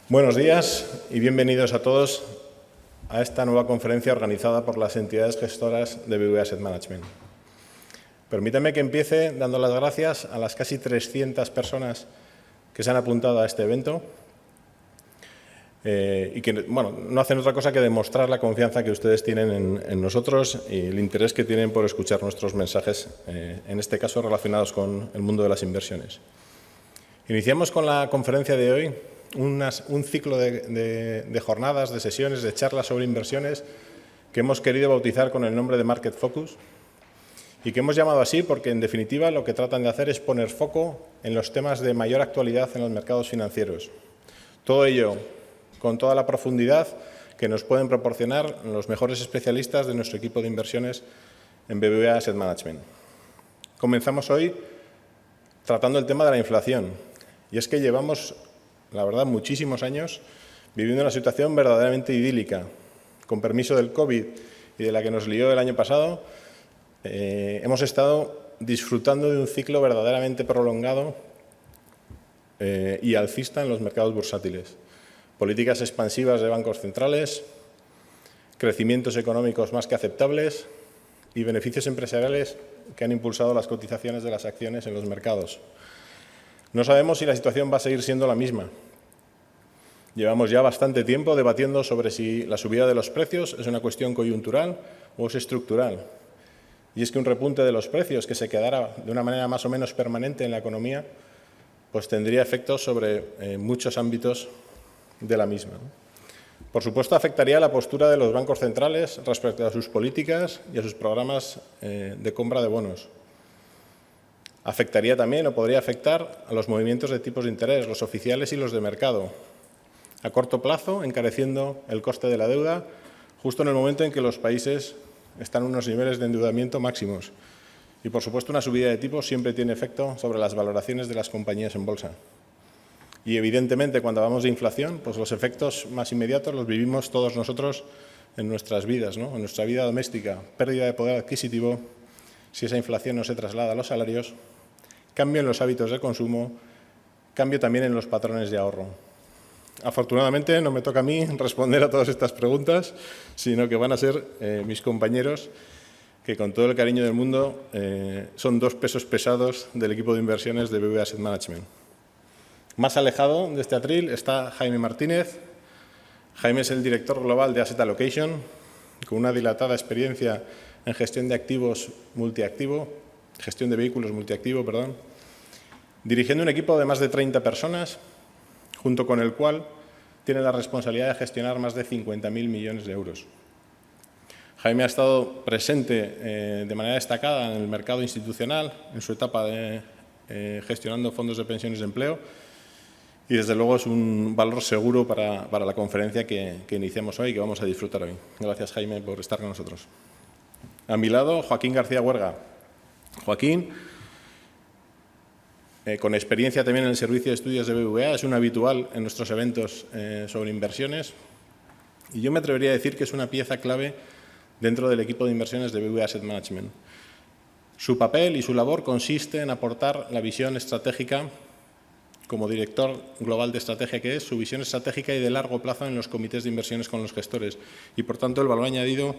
Buenos días y bienvenidos a todos a esta nueva conferencia organizada por las entidades gestoras de BBVA Asset Management. Permítanme que empiece dando las gracias a las casi 300 personas que se han apuntado a este evento y que no hacen otra cosa que demostrar la confianza que ustedes tienen en nosotros y el interés que tienen por escuchar nuestros mensajes, en este caso relacionados con el mundo de las inversiones. Iniciamos con la conferencia de hoy un ciclo de jornadas, de sesiones, de charlas sobre inversiones que hemos querido bautizar con el nombre de Market Focus y que hemos llamado así porque, en definitiva, lo que tratan de hacer es poner foco en los temas de mayor actualidad en los mercados financieros. Todo ello con toda la profundidad que nos pueden proporcionar los mejores especialistas de nuestro equipo de inversiones en BBVA Asset Management. Comenzamos hoy tratando el tema de la inflación. Y es que llevamos, la verdad, muchísimos años viviendo una situación verdaderamente idílica. Con permiso del COVID y de la que nos lió el año pasado, hemos estado disfrutando de un ciclo verdaderamente prolongado y alcista en los mercados bursátiles. Políticas expansivas de bancos centrales, crecimientos económicos más que aceptables y beneficios empresariales que han impulsado las cotizaciones de las acciones en los mercados. No sabemos si la situación va a seguir siendo la misma. Llevamos ya bastante tiempo debatiendo sobre si la subida de los precios es una cuestión coyuntural o es estructural. Y es que un repunte de los precios que se quedara de una manera más o menos permanente en la economía, pues tendría efectos sobre muchos ámbitos de la misma. Por supuesto, afectaría la postura de los bancos centrales respecto a sus políticas y a sus programas de compra de bonos. Afectaría también o podría afectar a los movimientos de tipos de interés, los oficiales y los de mercado, a corto plazo, encareciendo el coste de la deuda, justo en el momento en que los países están en unos niveles de endeudamiento máximos. Y, por supuesto, una subida de tipos siempre tiene efecto sobre las valoraciones de las compañías en bolsa. Y, evidentemente, cuando hablamos de inflación, pues los efectos más inmediatos los vivimos todos nosotros en nuestras vidas, ¿no? En nuestra vida doméstica, pérdida de poder adquisitivo, si esa inflación no se traslada a los salarios, cambio en los hábitos de consumo, cambio también en los patrones de ahorro. Afortunadamente, no me toca a mí responder a todas estas preguntas, sino que van a ser mis compañeros, que con todo el cariño del mundo son dos pesos pesados del equipo de inversiones de BBVA Asset Management. Más alejado de este atril está Jaime Martínez. Jaime es el director global de Asset Allocation, con una dilatada experiencia en gestión de activos multiactivo, gestión de vehículos multiactivo, dirigiendo un equipo de más de 30 personas, junto con el cual tiene la responsabilidad de gestionar más de 50.000 millones de euros. Jaime ha estado presente de manera destacada en el mercado institucional, en su etapa de gestionando fondos de pensiones de empleo, y desde luego es un valor seguro para la conferencia que iniciamos hoy y que vamos a disfrutar hoy. Gracias, Jaime, por estar con nosotros. A mi lado, Joaquín García Huerga. Joaquín, con experiencia también en el servicio de estudios de BBVA, es un habitual en nuestros eventos sobre inversiones y yo me atrevería a decir que es una pieza clave dentro del equipo de inversiones de BBVA Asset Management. Su papel y su labor consiste en aportar la visión estratégica, como director global de estrategia que es, su visión estratégica y de largo plazo en los comités de inversiones con los gestores. Y, por tanto, el valor añadido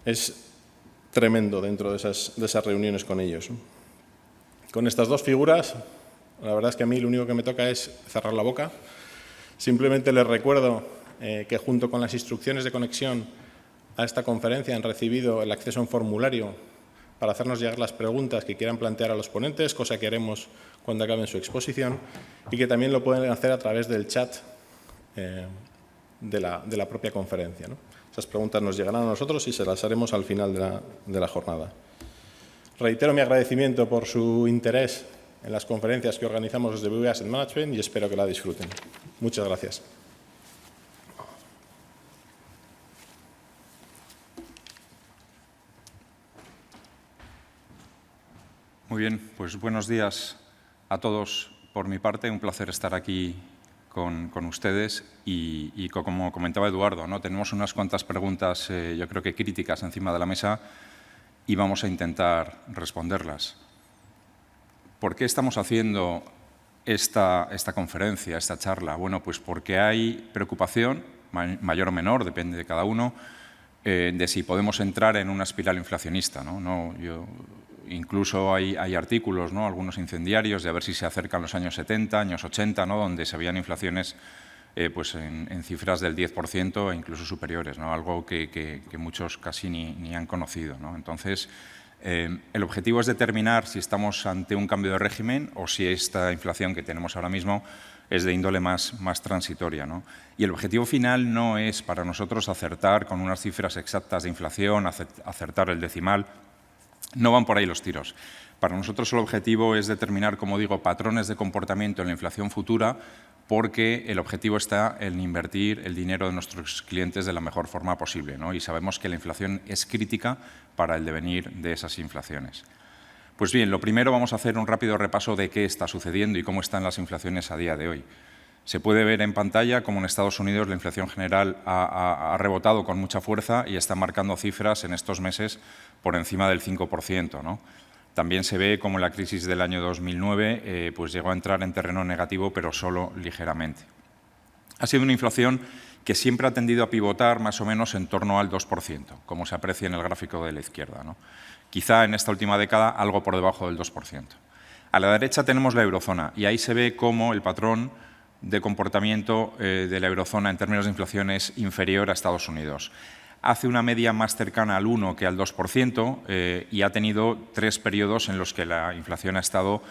es tremendo dentro de esas reuniones con ellos. Con estas dos figuras, la verdad es que a mí lo único que me toca es cerrar la boca. Simplemente les recuerdo que junto con las instrucciones de conexión a esta conferencia han recibido el acceso a un formulario para hacernos llegar las preguntas que quieran plantear a los ponentes, cosa que haremos cuando acaben su exposición, y que también lo pueden hacer a través del chat de la propia conferencia, ¿no? Esas preguntas nos llegarán a nosotros y se las haremos al final de la jornada. Reitero mi agradecimiento por su interés en las conferencias que organizamos desde BBVA Asset Management y espero que la disfruten. Muchas gracias. Muy bien, pues buenos días a todos por mi parte. Un placer estar aquí con ustedes y como comentaba Eduardo, ¿no? Tenemos unas cuantas preguntas, yo creo que críticas encima de la mesa y vamos a intentar responderlas. ¿Por qué estamos haciendo esta conferencia, esta charla? Bueno, pues porque hay preocupación, mayor o menor, depende de cada uno, de si podemos entrar en una espiral inflacionista, ¿no? Incluso hay artículos, ¿no?, algunos incendiarios, de a ver si se acercan los años 70, años 80, ¿no?, donde se veían inflaciones pues en cifras del 10% e incluso superiores, ¿no?, algo que muchos casi ni han conocido, ¿no? Entonces, el objetivo es determinar si estamos ante un cambio de régimen o si esta inflación que tenemos ahora mismo es de índole más transitoria, ¿no? Y el objetivo final no es para nosotros acertar con unas cifras exactas de inflación, acertar el decimal. No van por ahí los tiros. Para nosotros el objetivo es determinar, como digo, patrones de comportamiento en la inflación futura, porque el objetivo está en invertir el dinero de nuestros clientes de la mejor forma posible, ¿no? Y sabemos que la inflación es crítica para el devenir de esas inflaciones. Pues bien, lo primero vamos a hacer un rápido repaso de qué está sucediendo y cómo están las inflaciones a día de hoy. Se puede ver en pantalla cómo en Estados Unidos la inflación general ha rebotado con mucha fuerza y está marcando cifras en estos meses por encima del 5%, ¿no? También se ve cómo la crisis del año 2009 pues llegó a entrar en terreno negativo, pero solo ligeramente. Ha sido una inflación que siempre ha tendido a pivotar más o menos en torno al 2%, como se aprecia en el gráfico de la izquierda, ¿no? Quizá en esta última década algo por debajo del 2%. A la derecha tenemos la eurozona y ahí se ve cómo el patrón de comportamiento de la eurozona en términos de inflación es inferior a Estados Unidos. Hace una media más cercana al 1 que al 2% y ha tenido 3 periodos en los que la inflación ha estado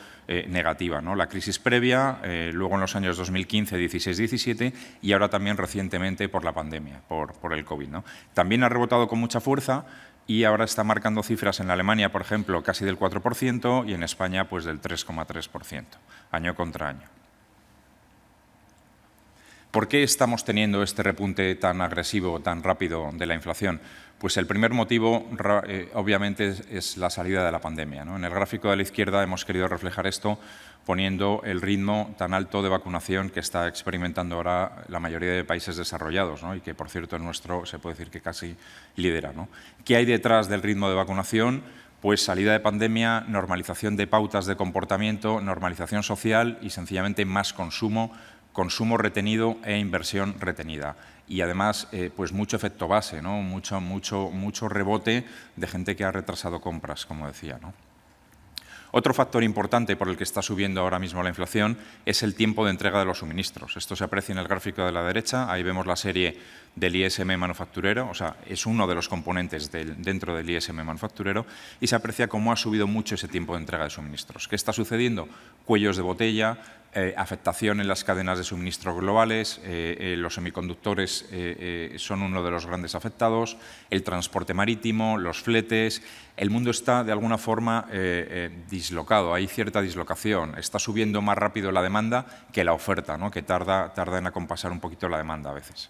negativa, ¿no? La crisis previa, luego en los años 2015, 16, 17 y ahora también recientemente por la pandemia, por el COVID, ¿no? También ha rebotado con mucha fuerza y ahora está marcando cifras en Alemania, por ejemplo, casi del 4% y en España pues del 3,3%, año contra año. ¿Por qué estamos teniendo este repunte tan agresivo, tan rápido de la inflación? Pues el primer motivo, obviamente, es la salida de la pandemia, ¿no? En el gráfico de la izquierda hemos querido reflejar esto poniendo el ritmo tan alto de vacunación que está experimentando ahora la mayoría de países desarrollados, ¿no? Y que, por cierto, el nuestro se puede decir que casi lidera, ¿no? ¿Qué hay detrás del ritmo de vacunación? Pues salida de pandemia, normalización de pautas de comportamiento, normalización social y, sencillamente, más consumo retenido e inversión retenida. Y además, pues mucho efecto base, ¿no? Mucho rebote de gente que ha retrasado compras, como decía, ¿no? Otro factor importante por el que está subiendo ahora mismo la inflación es el tiempo de entrega de los suministros. Esto se aprecia en el gráfico de la derecha. Ahí vemos la serie del ISM manufacturero, o sea, es uno de los componentes dentro del ISM manufacturero y se aprecia cómo ha subido mucho ese tiempo de entrega de suministros. ¿Qué está sucediendo? Cuellos de botella, afectación en las cadenas de suministro globales, los semiconductores son uno de los grandes afectados, el transporte marítimo, los fletes. El mundo está de alguna forma dislocado, hay cierta dislocación, está subiendo más rápido la demanda que la oferta, ¿no? Que tarda en acompasar un poquito la demanda a veces.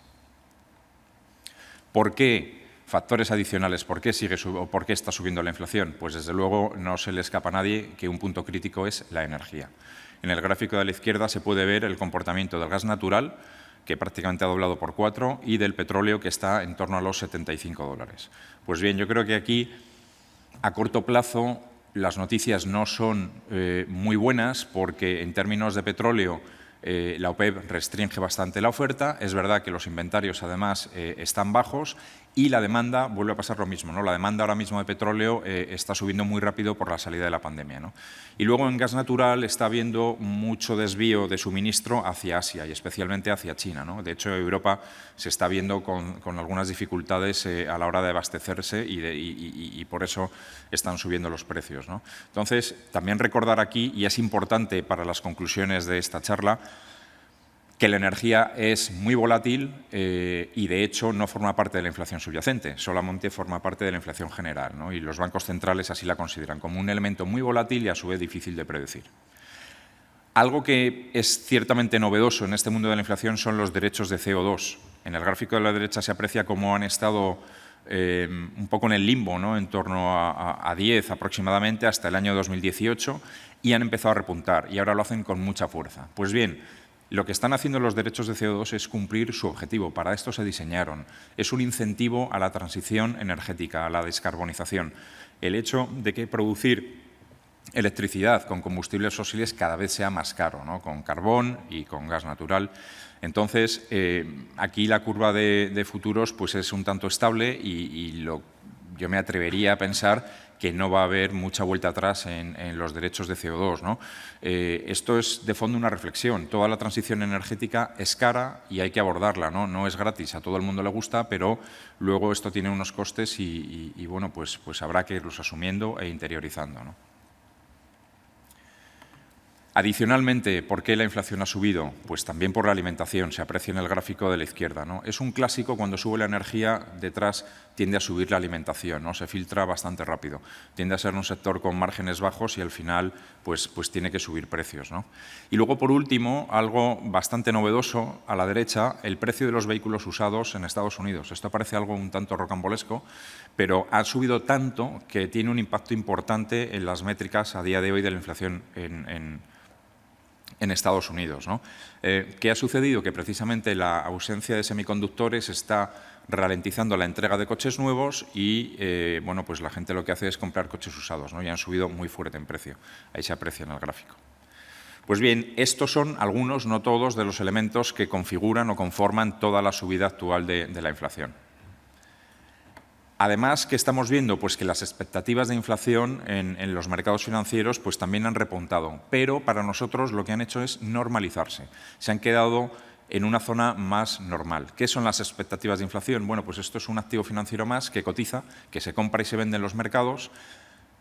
¿Por qué? Factores adicionales, ¿por qué está subiendo la inflación? Pues desde luego no se le escapa a nadie que un punto crítico es la energía. En el gráfico de la izquierda se puede ver el comportamiento del gas natural, que prácticamente ha doblado por 4, y del petróleo, que está en torno a los $75. Pues bien, yo creo que aquí, a corto plazo, las noticias no son muy buenas, porque en términos de petróleo la OPEP restringe bastante la oferta. Es verdad que los inventarios, además, están bajos y la demanda vuelve a pasar lo mismo, ¿no? La demanda ahora mismo de petróleo está subiendo muy rápido por la salida de la pandemia, ¿no? Y luego en gas natural está habiendo mucho desvío de suministro hacia Asia y especialmente hacia China, ¿no? De hecho, Europa se está viendo con algunas dificultades a la hora de abastecerse y por eso están subiendo los precios, ¿no? Entonces, también recordar aquí, y es importante para las conclusiones de esta charla, que la energía es muy volátil y, de hecho, no forma parte de la inflación subyacente, solamente forma parte de la inflación general, ¿no? Y los bancos centrales así la consideran como un elemento muy volátil y, a su vez, difícil de predecir. Algo que es ciertamente novedoso en este mundo de la inflación son los derechos de CO2. En el gráfico de la derecha se aprecia cómo han estado un poco en el limbo, ¿no? En torno a 10 aproximadamente hasta el año 2018 y han empezado a repuntar y ahora lo hacen con mucha fuerza. Pues bien, lo que están haciendo los derechos de CO2 es cumplir su objetivo. Para esto se diseñaron. Es un incentivo a la transición energética, a la descarbonización. El hecho de que producir electricidad con combustibles fósiles cada vez sea más caro, ¿no? Con carbón y con gas natural. Entonces, aquí la curva de futuros pues, es un tanto estable yo me atrevería a pensar que no va a haber mucha vuelta atrás en los derechos de CO2, ¿no? Esto es de fondo una reflexión. Toda la transición energética es cara y hay que abordarla, ¿no? No es gratis, a todo el mundo le gusta, pero luego esto tiene unos costes y bueno, pues habrá que irlos asumiendo e interiorizando, ¿no? Adicionalmente, ¿por qué la inflación ha subido? Pues también por la alimentación, se aprecia en el gráfico de la izquierda, ¿no? Es un clásico, cuando sube la energía, detrás tiende a subir la alimentación, ¿no? Se filtra bastante rápido. Tiende a ser un sector con márgenes bajos y al final pues tiene que subir precios, ¿no? Y luego, por último, algo bastante novedoso, a la derecha, el precio de los vehículos usados en Estados Unidos. Esto parece algo un tanto rocambolesco, pero ha subido tanto que tiene un impacto importante en las métricas a día de hoy de la inflación en Estados Unidos, ¿no? ¿Qué ha sucedido? Que precisamente la ausencia de semiconductores está ralentizando la entrega de coches nuevos y bueno, pues la gente lo que hace es comprar coches usados, ¿no? Y han subido muy fuerte en precio. Ahí se aprecia en el gráfico. Pues bien, estos son algunos, no todos, de los elementos que configuran o conforman toda la subida actual de la inflación. Además, ¿qué estamos viendo? Pues que las expectativas de inflación en los mercados financieros pues también han repuntado, pero para nosotros lo que han hecho es normalizarse. Se han quedado en una zona más normal. ¿Qué son las expectativas de inflación? Bueno, pues esto es un activo financiero más que cotiza, que se compra y se vende en los mercados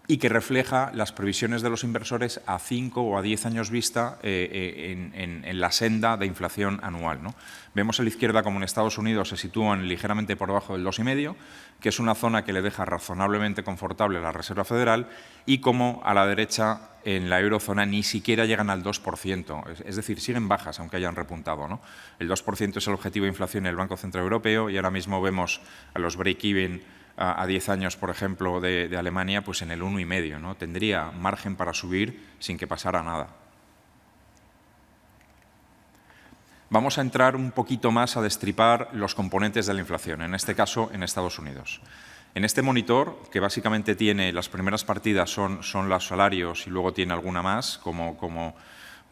y que refleja las previsiones de los inversores a 5 o a 10 años vista en la senda de inflación anual, ¿no? Vemos a la izquierda como en Estados Unidos se sitúan ligeramente por debajo del 2,5, que es una zona que le deja razonablemente confortable a la Reserva Federal, y como a la derecha en la eurozona ni siquiera llegan al 2%, es decir, siguen bajas aunque hayan repuntado, ¿no? El 2% es el objetivo de inflación en el Banco Central Europeo y ahora mismo vemos a los break-even a 10 años, por ejemplo, de Alemania, pues en el 1,5, ¿no? Tendría margen para subir sin que pasara nada. Vamos a entrar un poquito más a destripar los componentes de la inflación, en este caso en Estados Unidos. En este monitor, que básicamente tiene las primeras partidas son los salarios y luego tiene alguna más, como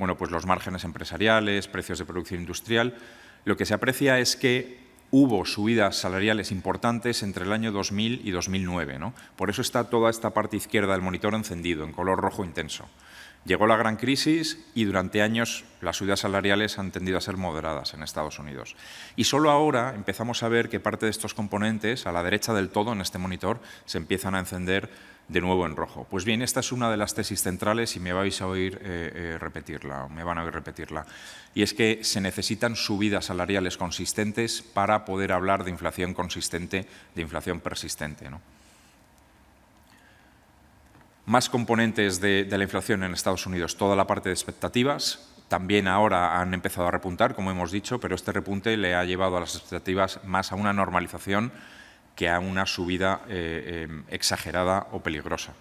bueno, pues los márgenes empresariales, precios de producción industrial, lo que se aprecia es que hubo subidas salariales importantes entre el año 2000 y 2009, ¿no? Por eso está toda esta parte izquierda del monitor encendido, en color rojo intenso. Llegó la gran crisis y durante años las subidas salariales han tendido a ser moderadas en Estados Unidos. Y solo ahora empezamos a ver que parte de estos componentes, a la derecha del todo en este monitor, se empiezan a encender de nuevo en rojo. Pues bien, esta es una de las tesis centrales y me vais a oír repetirla, o me van a oír repetirla. Y es que se necesitan subidas salariales consistentes para poder hablar de inflación consistente, de inflación persistente, ¿no? Más componentes de la inflación en Estados Unidos, toda la parte de expectativas. También ahora han empezado a repuntar, como hemos dicho, pero este repunte le ha llevado a las expectativas más a una normalización que a una subida exagerada o peligrosa.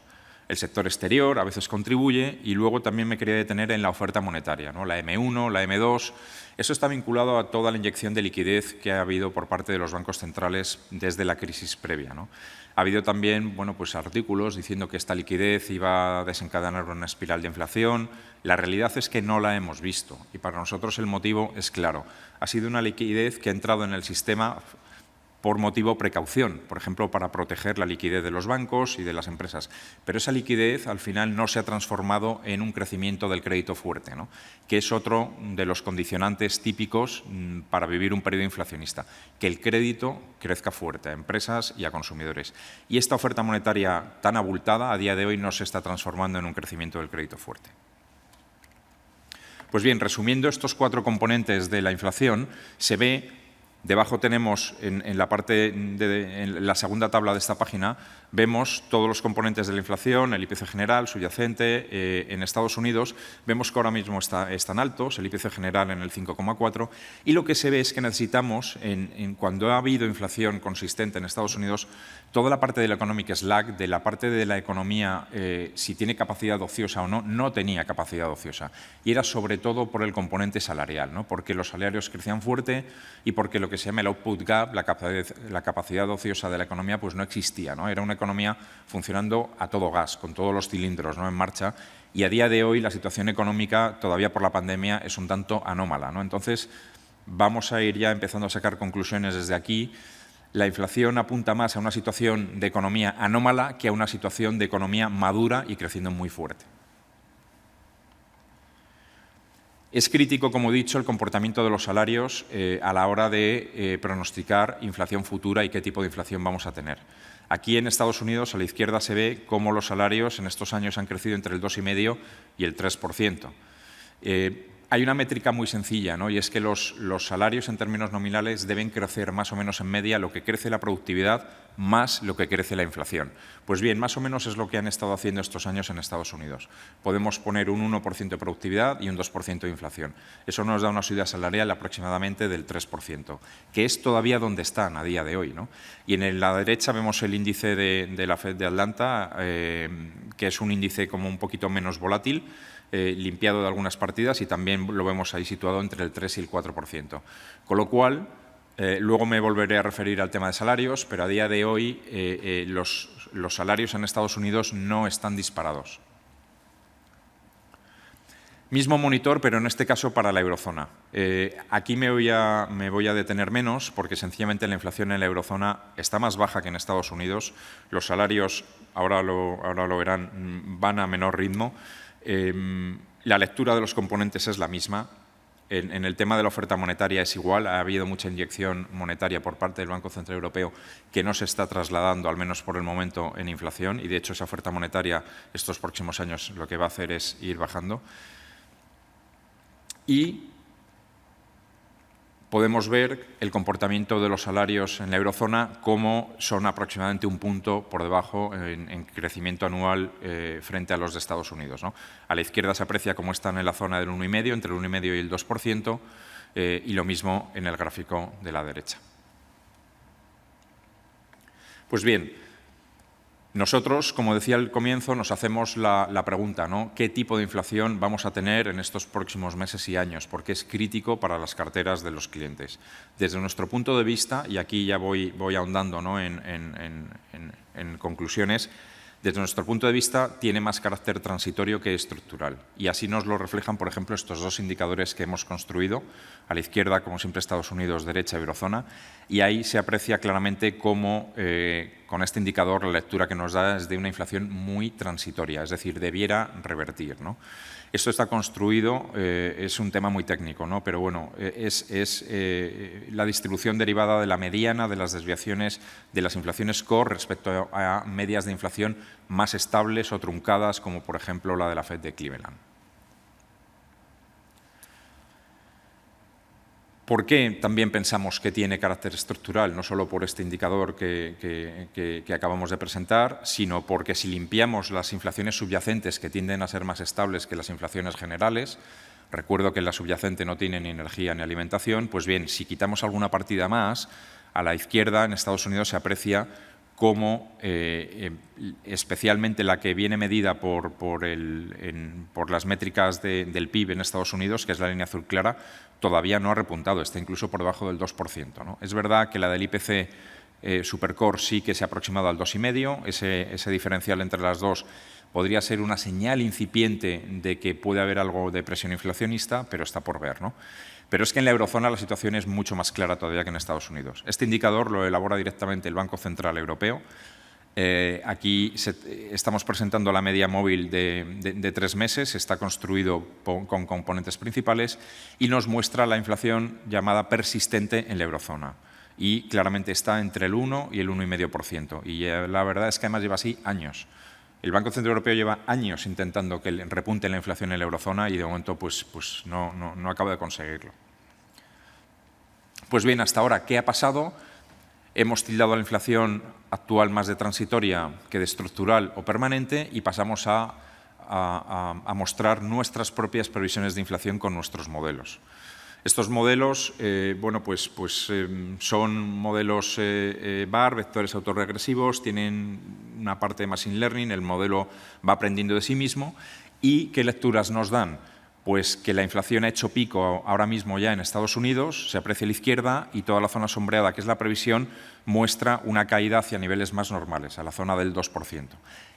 El sector exterior a veces contribuye y luego también me quería detener en la oferta monetaria, ¿no? La M1, la M2, eso está vinculado a toda la inyección de liquidez que ha habido por parte de los bancos centrales desde la crisis previa, ¿no? Ha habido también, bueno, pues artículos diciendo que esta liquidez iba a desencadenar una espiral de inflación. La realidad es que no la hemos visto y para nosotros el motivo es claro. Ha sido una liquidez que ha entrado en el sistema por motivo precaución, por ejemplo, para proteger la liquidez de los bancos y de las empresas. Pero esa liquidez al final no se ha transformado en un crecimiento del crédito fuerte, ¿no? Que es otro de los condicionantes típicos para vivir un periodo inflacionista, que el crédito crezca fuerte a empresas y a consumidores. Y esta oferta monetaria tan abultada a día de hoy no se está transformando en un crecimiento del crédito fuerte. Pues bien, resumiendo estos 4 componentes de la inflación, se ve. Debajo tenemos, en la parte en la segunda tabla de esta página, vemos todos los componentes de la inflación, el IPC general, subyacente. En Estados Unidos vemos que ahora mismo están altos, el IPC general en el 5,4, y lo que se ve es que necesitamos, cuando ha habido inflación consistente en Estados Unidos, toda la parte del economic slack, de la parte de la economía, si tiene capacidad ociosa o no, no tenía capacidad ociosa. Y era sobre todo por el componente salarial, ¿no? Porque los salarios crecían fuerte y porque lo que se llama el output gap, la capacidad ociosa de la economía, pues no existía, ¿no? Era una economía funcionando a todo gas, con todos los cilindros, ¿no?, en marcha, y a día de hoy la situación económica, todavía por la pandemia, es un tanto anómala, ¿no? Entonces, vamos a ir ya empezando a sacar conclusiones desde aquí. La inflación apunta más a una situación de economía anómala que a una situación de economía madura y creciendo muy fuerte. Es crítico, como he dicho, el comportamiento de los salarios a la hora de pronosticar inflación futura y qué tipo de inflación vamos a tener. Aquí en Estados Unidos, a la izquierda, se ve cómo los salarios en estos años han crecido entre el 2,5% y el 3%. Hay una métrica muy sencilla, ¿no?, y es que los salarios en términos nominales deben crecer más o menos en media lo que crece la productividad más lo que crece la inflación. Pues bien, más o menos es lo que han estado haciendo estos años en Estados Unidos. Podemos poner un 1% de productividad y un 2% de inflación. Eso nos da una subida salarial aproximadamente del 3%, que es todavía donde están a día de hoy, ¿no? Y en la derecha vemos el índice de la Fed de Atlanta, que es un índice como un poquito menos volátil, limpiado de algunas partidas, y también lo vemos ahí situado entre el 3 y el 4%. Con lo cual, luego me volveré a referir al tema de salarios, pero a día de hoy los salarios en Estados Unidos no están disparados. Mismo monitor, pero en este caso para la eurozona. Aquí me voy a detener menos porque sencillamente la inflación en la eurozona está más baja que en Estados Unidos. Los salarios, ahora lo verán, van a menor ritmo. La lectura de los componentes es la misma. En el tema de la oferta monetaria es igual. Ha habido mucha inyección monetaria por parte del Banco Central Europeo que no se está trasladando, al menos por el momento, en inflación, y de hecho esa oferta monetaria estos próximos años lo que va a hacer es ir bajando. Y podemos ver el comportamiento de los salarios en la eurozona, como son aproximadamente un punto por debajo en crecimiento anual frente a los de Estados Unidos, ¿no? A la izquierda se aprecia cómo están en la zona del 1,5%, entre el 1,5% y el 2%, y lo mismo en el gráfico de la derecha. Pues bien, nosotros, como decía al comienzo, nos hacemos la pregunta, ¿no?, ¿qué tipo de inflación vamos a tener en estos próximos meses y años? Porque es crítico para las carteras de los clientes. Desde nuestro punto de vista, y aquí ya voy ahondando, ¿no?, en conclusiones, desde nuestro punto de vista tiene más carácter transitorio que estructural. Y así nos lo reflejan, por ejemplo, estos dos indicadores que hemos construido. A la izquierda, como siempre, Estados Unidos, derecha, eurozona. Y ahí se aprecia claramente cómo, con este indicador, la lectura que nos da es de una inflación muy transitoria, es decir, debiera revertir, ¿no? Esto está construido, es un tema muy técnico, ¿no?, pero bueno, es la distribución derivada de la mediana de las desviaciones de las inflaciones core respecto a medias de inflación más estables o truncadas, como por ejemplo la de la Fed de Cleveland. ¿Por qué también pensamos que tiene carácter estructural? No solo por este indicador que acabamos de presentar, sino porque si limpiamos las inflaciones subyacentes, que tienden a ser más estables que las inflaciones generales, recuerdo que la subyacente no tiene ni energía ni alimentación, pues bien, si quitamos alguna partida más, a la izquierda en Estados Unidos se aprecia cómo especialmente la que viene medida por las métricas del PIB en Estados Unidos, que es la línea azul clara, todavía no ha repuntado, está incluso por debajo del 2%, ¿no? Es verdad que la del IPC Supercore sí que se ha aproximado al 2,5%, ese diferencial entre las dos podría ser una señal incipiente de que puede haber algo de presión inflacionista, pero está por ver, ¿no? Pero es que en la eurozona la situación es mucho más clara todavía que en Estados Unidos. Este indicador lo elabora directamente el Banco Central Europeo. Aquí estamos presentando la media móvil de 3 meses, está construido con componentes principales y nos muestra la inflación llamada persistente en la eurozona. Y claramente está entre el 1 y el 1,5%. Y la verdad es que además lleva así años. El Banco Central Europeo lleva años intentando que repunte la inflación en la eurozona y de momento pues no acaba de conseguirlo. Pues bien, hasta ahora, ¿qué ha pasado? Hemos tildado a la inflación actual más de transitoria que de estructural o permanente y pasamos a mostrar nuestras propias previsiones de inflación con nuestros modelos. Estos modelos son modelos VAR, vectores autorregresivos, tienen una parte de Machine Learning, el modelo va aprendiendo de sí mismo. ¿Y qué lecturas nos dan? Pues que la inflación ha hecho pico ahora mismo ya en Estados Unidos, se aprecia a la izquierda, y toda la zona sombreada, que es la previsión, muestra una caída hacia niveles más normales, a la zona del 2%.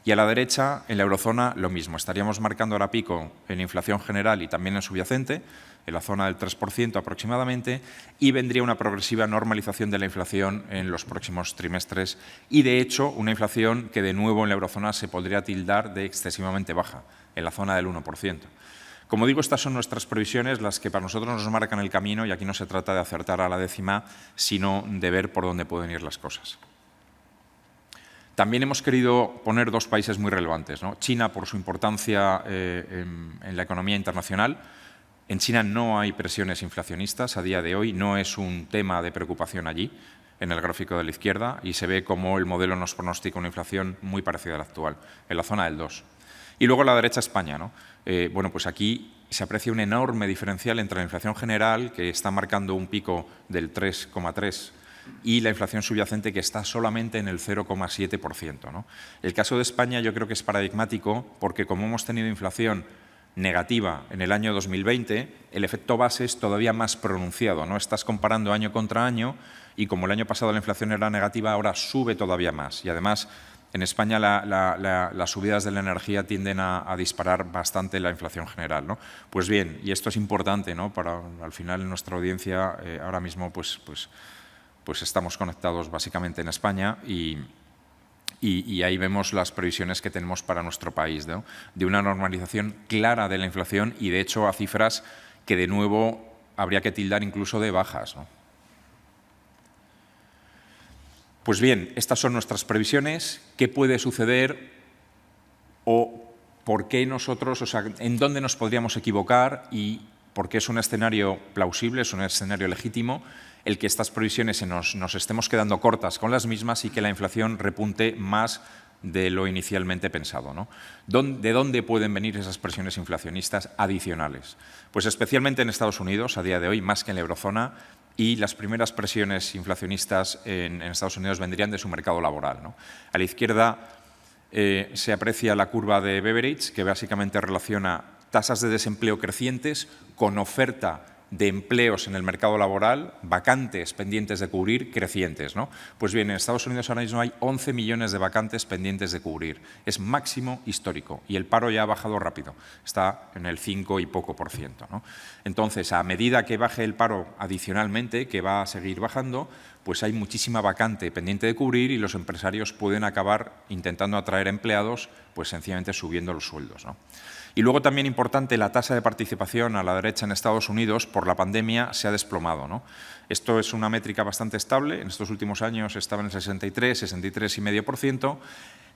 Y a la derecha, en la eurozona, lo mismo. Estaríamos marcando ahora pico en inflación general y también en subyacente, en la zona del 3% aproximadamente, y vendría una progresiva normalización de la inflación en los próximos trimestres y, de hecho, una inflación que de nuevo en la eurozona se podría tildar de excesivamente baja, en la zona del 1%. Como digo, estas son nuestras previsiones, las que para nosotros nos marcan el camino, y aquí no se trata de acertar a la décima, sino de ver por dónde pueden ir las cosas. También hemos querido poner dos países muy relevantes, ¿no? China, por su importancia en la economía internacional. En China no hay presiones inflacionistas a día de hoy, no es un tema de preocupación allí, en el gráfico de la izquierda, y se ve como el modelo nos pronostica una inflación muy parecida a la actual, en la zona del 2%. Y luego a la derecha España, ¿no? Bueno, pues aquí se aprecia un enorme diferencial entre la inflación general, que está marcando un pico del 3,3%, y la inflación subyacente, que está solamente en el 0,7%, ¿no? El caso de España yo creo que es paradigmático, porque como hemos tenido inflación negativa en el año 2020, el efecto base es todavía más pronunciado, ¿no? Estás comparando año contra año, y como el año pasado la inflación era negativa, ahora sube todavía más. Y además, en España las subidas de la energía tienden a disparar bastante la inflación general, ¿no? Pues bien, y esto es importante, ¿no? Para al final en nuestra audiencia ahora mismo pues estamos conectados básicamente en España, y ahí vemos las previsiones que tenemos para nuestro país, ¿no? De una normalización clara de la inflación, y de hecho a cifras que de nuevo habría que tildar incluso de bajas, ¿no? Pues bien, estas son nuestras previsiones. ¿Qué puede suceder o por qué nosotros, o sea, en dónde nos podríamos equivocar, y por qué es un escenario plausible, es un escenario legítimo el que estas previsiones nos estemos quedando cortas con las mismas y que la inflación repunte más de lo inicialmente pensado, ¿no? ¿De dónde pueden venir esas presiones inflacionistas adicionales? Pues especialmente en Estados Unidos, a día de hoy, más que en la eurozona, y las primeras presiones inflacionistas en Estados Unidos vendrían de su mercado laboral, ¿no? A la izquierda se aprecia la curva de Beveridge, que básicamente relaciona tasas de desempleo crecientes con oferta de empleos en el mercado laboral, vacantes pendientes de cubrir, crecientes, ¿no? Pues bien, en Estados Unidos ahora mismo hay 11 millones de vacantes pendientes de cubrir. Es máximo histórico, y el paro ya ha bajado rápido, está en el 5 y poco por ciento, ¿no? Entonces, a medida que baje el paro adicionalmente, que va a seguir bajando, pues hay muchísima vacante pendiente de cubrir, y los empresarios pueden acabar intentando atraer empleados, pues sencillamente subiendo los sueldos, ¿no? Y luego también importante, la tasa de participación a la derecha en Estados Unidos por la pandemia se ha desplomado, ¿no? Esto es una métrica bastante estable. En estos últimos años estaba en el 63,5%,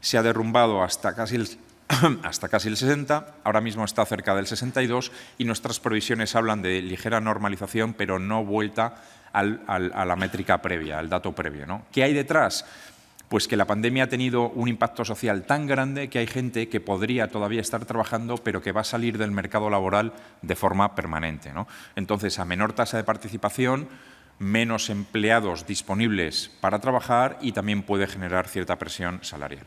se ha derrumbado hasta casi el 60%, ahora mismo está cerca del 62%, y nuestras previsiones hablan de ligera normalización, pero no vuelta a la métrica previa, al dato previo, ¿no? ¿Qué hay detrás? Pues que la pandemia ha tenido un impacto social tan grande que hay gente que podría todavía estar trabajando, pero que va a salir del mercado laboral de forma permanente, ¿no? Entonces, a menor tasa de participación, menos empleados disponibles para trabajar, y también puede generar cierta presión salarial.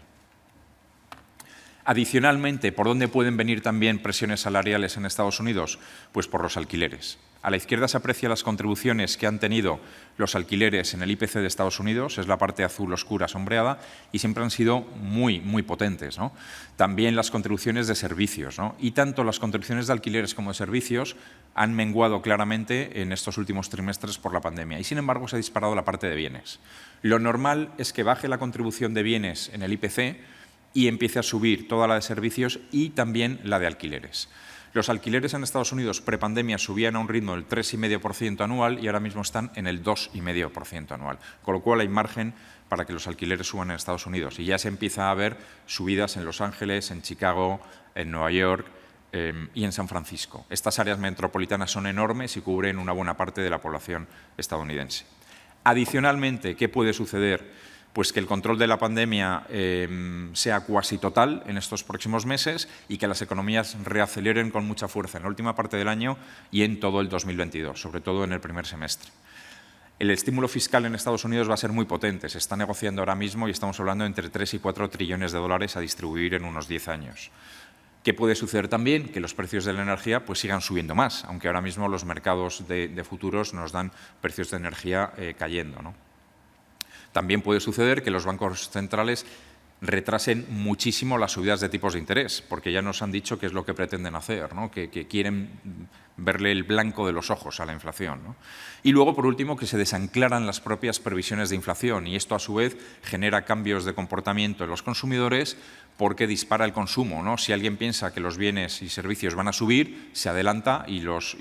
Adicionalmente, ¿por dónde pueden venir también presiones salariales en Estados Unidos? Pues por los alquileres. A la izquierda se aprecian las contribuciones que han tenido los alquileres en el IPC de Estados Unidos, es la parte azul oscura sombreada, y siempre han sido muy, muy potentes, ¿no? También las contribuciones de servicios, ¿no? Y tanto las contribuciones de alquileres como de servicios han menguado claramente en estos últimos trimestres por la pandemia, y sin embargo se ha disparado la parte de bienes. Lo normal es que baje la contribución de bienes en el IPC y empiece a subir toda la de servicios y también la de alquileres. Los alquileres en Estados Unidos prepandemia subían a un ritmo del 3,5% anual, y ahora mismo están en el 2,5% anual, con lo cual hay margen para que los alquileres suban en Estados Unidos, y ya se empieza a ver subidas en Los Ángeles, en Chicago, en Nueva York y en San Francisco. Estas áreas metropolitanas son enormes y cubren una buena parte de la población estadounidense. Adicionalmente, ¿qué puede suceder? Pues que el control de la pandemia sea cuasi total en estos próximos meses, y que las economías reaceleren con mucha fuerza en la última parte del año y en todo el 2022, sobre todo en el primer semestre. El estímulo fiscal en Estados Unidos va a ser muy potente, se está negociando ahora mismo y estamos hablando de entre 3 y 4 trillones de dólares a distribuir en unos 10 años. ¿Qué puede suceder también? Que los precios de la energía pues, sigan subiendo más, aunque ahora mismo los mercados de futuros nos dan precios de energía cayendo, ¿no? También puede suceder que los bancos centrales retrasen muchísimo las subidas de tipos de interés, porque ya nos han dicho qué es lo que pretenden hacer, ¿no? que quieren verle el blanco de los ojos a la inflación, ¿no? Y luego, por último, que se desanclaran las propias previsiones de inflación y esto, a su vez, genera cambios de comportamiento en los consumidores porque dispara el consumo, ¿no? Si alguien piensa que los bienes y servicios van a subir, se adelanta y los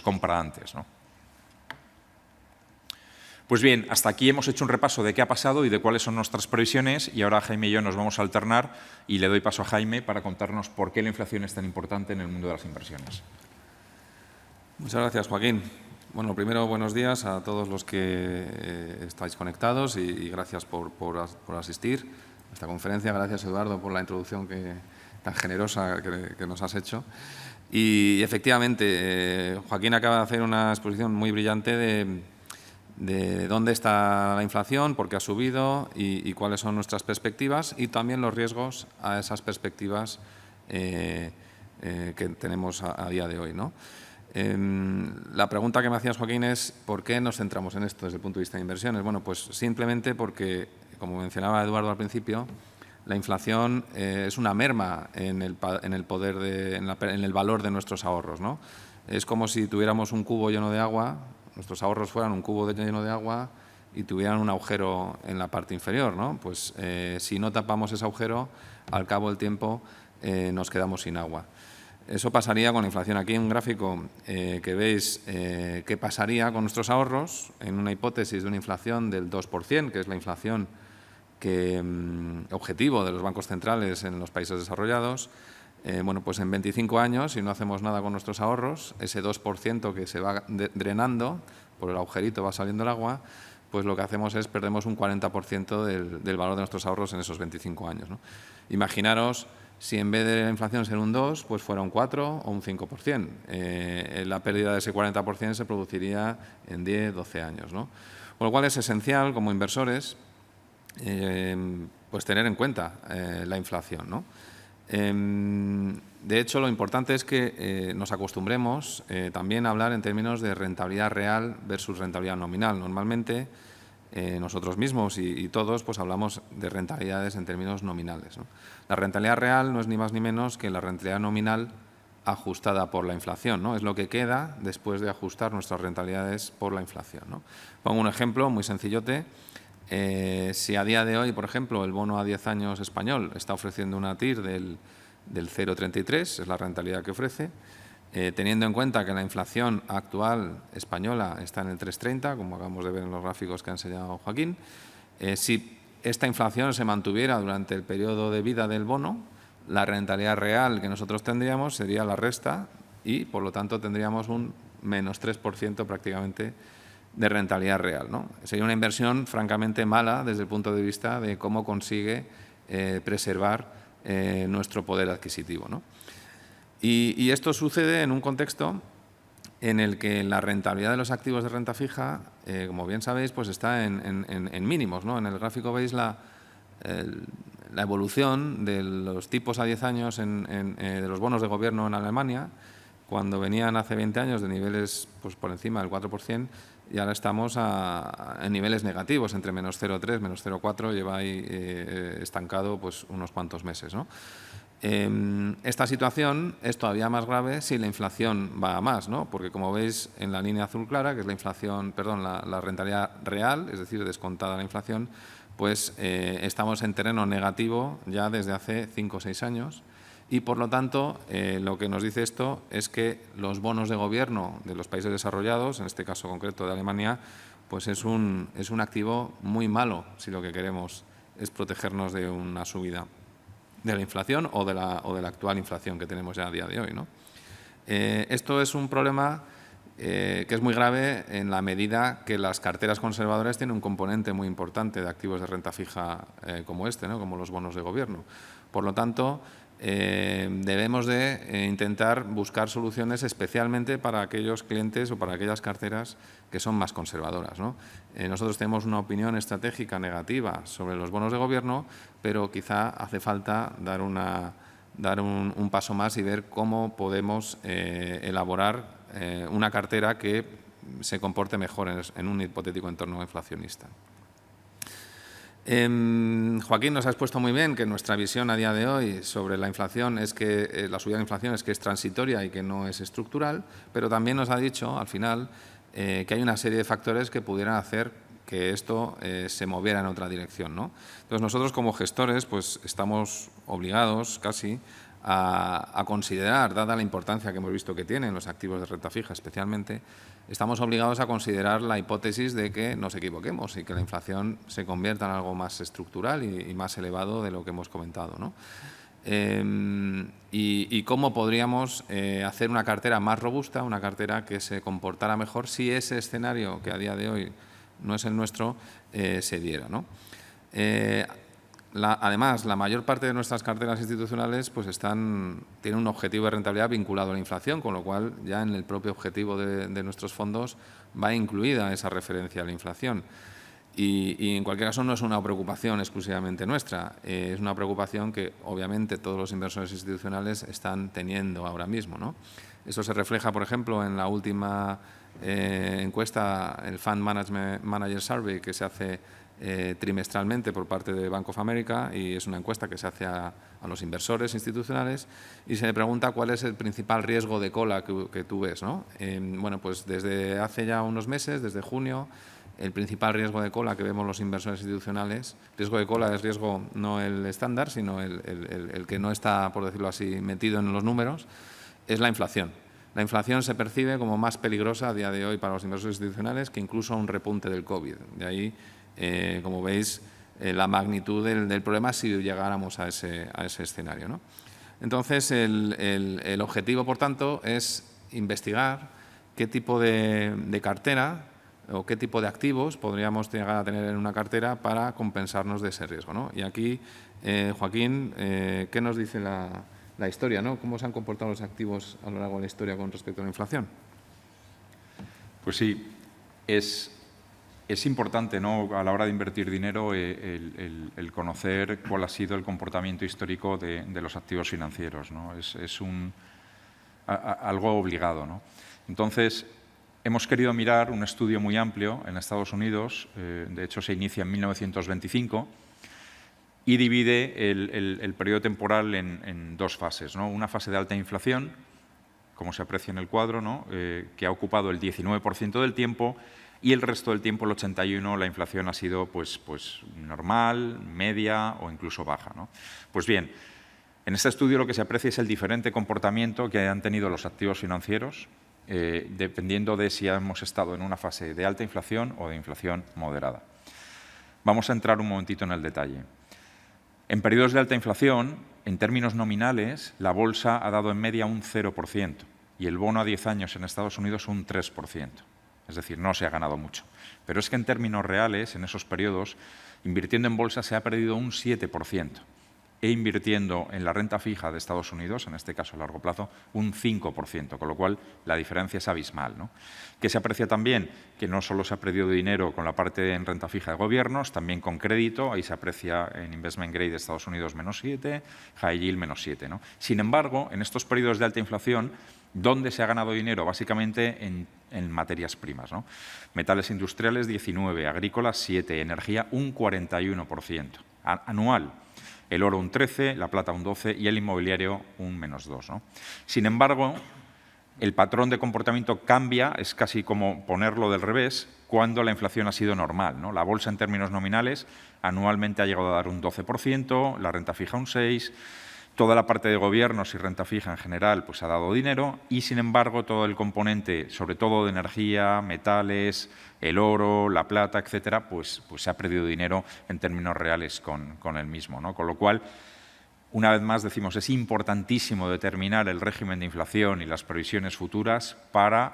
compra antes, ¿no? Pues bien, hasta aquí hemos hecho un repaso de qué ha pasado y de cuáles son nuestras previsiones y ahora Jaime y yo nos vamos a alternar y le doy paso a Jaime para contarnos por qué la inflación es tan importante en el mundo de las inversiones. Muchas gracias, Joaquín. Bueno, primero, buenos días a todos los que estáis conectados y gracias por asistir a esta conferencia. Gracias, Eduardo, por la introducción tan generosa que nos has hecho. Y efectivamente, Joaquín acaba de hacer una exposición muy brillante de dónde está la inflación, por qué ha subido y cuáles son nuestras perspectivas y también los riesgos a esas perspectivas que tenemos a día de hoy, ¿no? La pregunta que me hacías, Joaquín, es ¿por qué nos centramos en esto desde el punto de vista de inversiones? Bueno, pues simplemente porque, como mencionaba Eduardo al principio, la inflación es una merma en el poder en el valor de nuestros ahorros, ¿no? Es como si tuviéramos un cubo lleno de agua, nuestros ahorros fueran un cubo lleno de agua y tuvieran un agujero en la parte inferior, ¿no? Pues si no tapamos ese agujero, al cabo del tiempo nos quedamos sin agua. Eso pasaría con la inflación. Aquí hay un gráfico que veis qué pasaría con nuestros ahorros en una hipótesis de una inflación del 2%, que es la inflación objetivo de los bancos centrales en los países desarrollados. Bueno, pues en 25 años, si no hacemos nada con nuestros ahorros, ese 2% que se va drenando, por el agujerito va saliendo el agua, pues lo que hacemos es perdemos un 40% del valor de nuestros ahorros en esos 25 años, ¿no? Imaginaros si en vez de la inflación ser un 2, pues fuera un 4 o un 5%. La pérdida de ese 40% se produciría en 10, 12 años, ¿no? Con lo cual es esencial, como inversores, pues tener en cuenta la inflación, ¿no? De hecho, lo importante es que nos acostumbremos también a hablar en términos de rentabilidad real versus rentabilidad nominal. Normalmente, nosotros mismos y todos pues hablamos de rentabilidades en términos nominales, ¿no? La rentabilidad real no es ni más ni menos que la rentabilidad nominal ajustada por la inflación, ¿no? Es lo que queda después de ajustar nuestras rentabilidades por la inflación, ¿no? Pongo un ejemplo muy sencillote. Si a día de hoy, por ejemplo, el bono a 10 años español está ofreciendo una TIR del 0,33, es la rentabilidad que ofrece, teniendo en cuenta que la inflación actual española está en el 3,30, como acabamos de ver en los gráficos que ha enseñado Joaquín, si esta inflación se mantuviera durante el periodo de vida del bono, la rentabilidad real que nosotros tendríamos sería la resta y, por lo tanto, tendríamos un menos 3% prácticamente de rentabilidad real, ¿no? Sería una inversión francamente mala desde el punto de vista de cómo consigue preservar nuestro poder adquisitivo, ¿no? Y esto sucede en un contexto en el que la rentabilidad de los activos de renta fija, como bien sabéis, pues está en mínimos, ¿no? En el gráfico veis la evolución de los tipos a 10 años de los bonos de gobierno en Alemania, cuando venían hace 20 años de niveles pues, por encima del 4%, y ahora estamos en niveles negativos, entre menos 0,3, menos 0,4, lleva ahí estancado pues, unos cuantos meses, ¿no? Esta situación es todavía más grave si la inflación va a más, ¿no? Porque como veis en la línea azul clara, que es la inflación, perdón, la rentabilidad real, es decir, descontada la inflación, pues estamos en terreno negativo ya desde hace 5 o 6 años. Y, por lo tanto, lo que nos dice esto es que los bonos de gobierno de los países desarrollados, en este caso concreto de Alemania, pues es un activo muy malo si lo que queremos es protegernos de una subida de la inflación o de la actual inflación que tenemos ya a día de hoy, ¿no? Esto es un problema que es muy grave en la medida que las carteras conservadoras tienen un componente muy importante de activos de renta fija como este, ¿no? Como los bonos de gobierno. Por lo tanto, debemos de intentar buscar soluciones especialmente para aquellos clientes o para aquellas carteras que son más conservadoras, ¿no? Nosotros tenemos una opinión estratégica negativa sobre los bonos de gobierno, pero quizá hace falta dar una dar un paso más y ver cómo podemos elaborar una cartera que se comporte mejor en un hipotético entorno inflacionista. Joaquín nos ha expuesto muy bien que nuestra visión a día de hoy sobre la inflación es que la subida de inflación es que es transitoria y que no es estructural, pero también nos ha dicho al final que hay una serie de factores que pudieran hacer que esto se moviera en otra dirección, ¿no? Entonces nosotros como gestores pues estamos obligados casi a considerar, dada la importancia que hemos visto que tienen los activos de renta fija especialmente, estamos obligados a considerar la hipótesis de que nos equivoquemos y que la inflación se convierta en algo más estructural y más elevado de lo que hemos comentado, ¿no? Y cómo podríamos hacer una cartera más robusta, una cartera que se comportara mejor si ese escenario, que a día de hoy no es el nuestro, se diera, ¿no? Además, la mayor parte de nuestras carteras institucionales pues tienen un objetivo de rentabilidad vinculado a la inflación, con lo cual ya en el propio objetivo de nuestros fondos va incluida esa referencia a la inflación. Y en cualquier caso no es una preocupación exclusivamente nuestra, es una preocupación que obviamente todos los inversores institucionales están teniendo ahora mismo, ¿no? Eso se refleja, por ejemplo, en la última encuesta, el Fund Manager Survey, que se hace trimestralmente por parte de Bank of America, y es una encuesta que se hace a los inversores institucionales y se le pregunta cuál es el principal riesgo de cola que tú ves, ¿no? Bueno, pues desde hace ya unos meses, desde junio, el principal riesgo de cola que vemos los inversores institucionales, riesgo de cola es riesgo no el estándar, sino el que no está, por decirlo así, metido en los números, es la inflación. La inflación se percibe como más peligrosa a día de hoy para los inversores institucionales que incluso un repunte del COVID. De ahí, como veis, la magnitud del problema si llegáramos a ese escenario, ¿no? Entonces, el objetivo, por tanto, es investigar qué tipo de cartera o qué tipo de activos podríamos llegar a tener en una cartera para compensarnos de ese riesgo, ¿no? Y aquí, Joaquín, ¿qué nos dice la historia, ¿no? ¿Cómo se han comportado los activos a lo largo de la historia con respecto a la inflación? Pues sí, es importante, ¿no?, a la hora de invertir dinero el conocer cuál ha sido el comportamiento histórico de los activos financieros, ¿no? Es algo obligado, ¿no? Entonces, hemos querido mirar un estudio muy amplio en Estados Unidos, de hecho se inicia en 1925, y divide el periodo temporal en dos fases, ¿no? Una fase de alta inflación, como se aprecia en el cuadro, ¿no?, que ha ocupado el 19% del tiempo, y el resto del tiempo, el 81%, la inflación ha sido pues normal, media o incluso baja, ¿no? Pues bien, en este estudio lo que se aprecia es el diferente comportamiento que han tenido los activos financieros, dependiendo de si hemos estado en una fase de alta inflación o de inflación moderada. Vamos a entrar un momentito en el detalle. En periodos de alta inflación, en términos nominales, la bolsa ha dado en media un 0% y el bono a 10 años en Estados Unidos un 3%. Es decir, no se ha ganado mucho. Pero es que en términos reales, en esos periodos, invirtiendo en bolsa se ha perdido un 7%. E invirtiendo en la renta fija de Estados Unidos, en este caso a largo plazo, un 5%, con lo cual la diferencia es abismal, ¿no? Que se aprecia también que no solo se ha perdido dinero con la parte en renta fija de gobiernos, también con crédito, ahí se aprecia en investment grade de Estados Unidos -7, high yield -7, ¿no? Sin embargo, en estos periodos de alta inflación, ¿dónde se ha ganado dinero? Básicamente en materias primas, ¿no? Metales industriales 19, agrícolas 7, energía un 41%, anual. El oro un 13, la plata un 12 y el inmobiliario un -2, ¿no? Sin embargo, el patrón de comportamiento cambia, es casi como ponerlo del revés, cuando la inflación ha sido normal, ¿no? La bolsa en términos nominales anualmente ha llegado a dar un 12%, la renta fija un 6%, toda la parte de gobiernos y renta fija en general pues ha dado dinero y, sin embargo, todo el componente, sobre todo de energía, metales, el oro, la plata, etcétera, pues se ha perdido dinero en términos reales con el mismo, ¿no? Con lo cual, una vez más decimos, es importantísimo determinar el régimen de inflación y las previsiones futuras para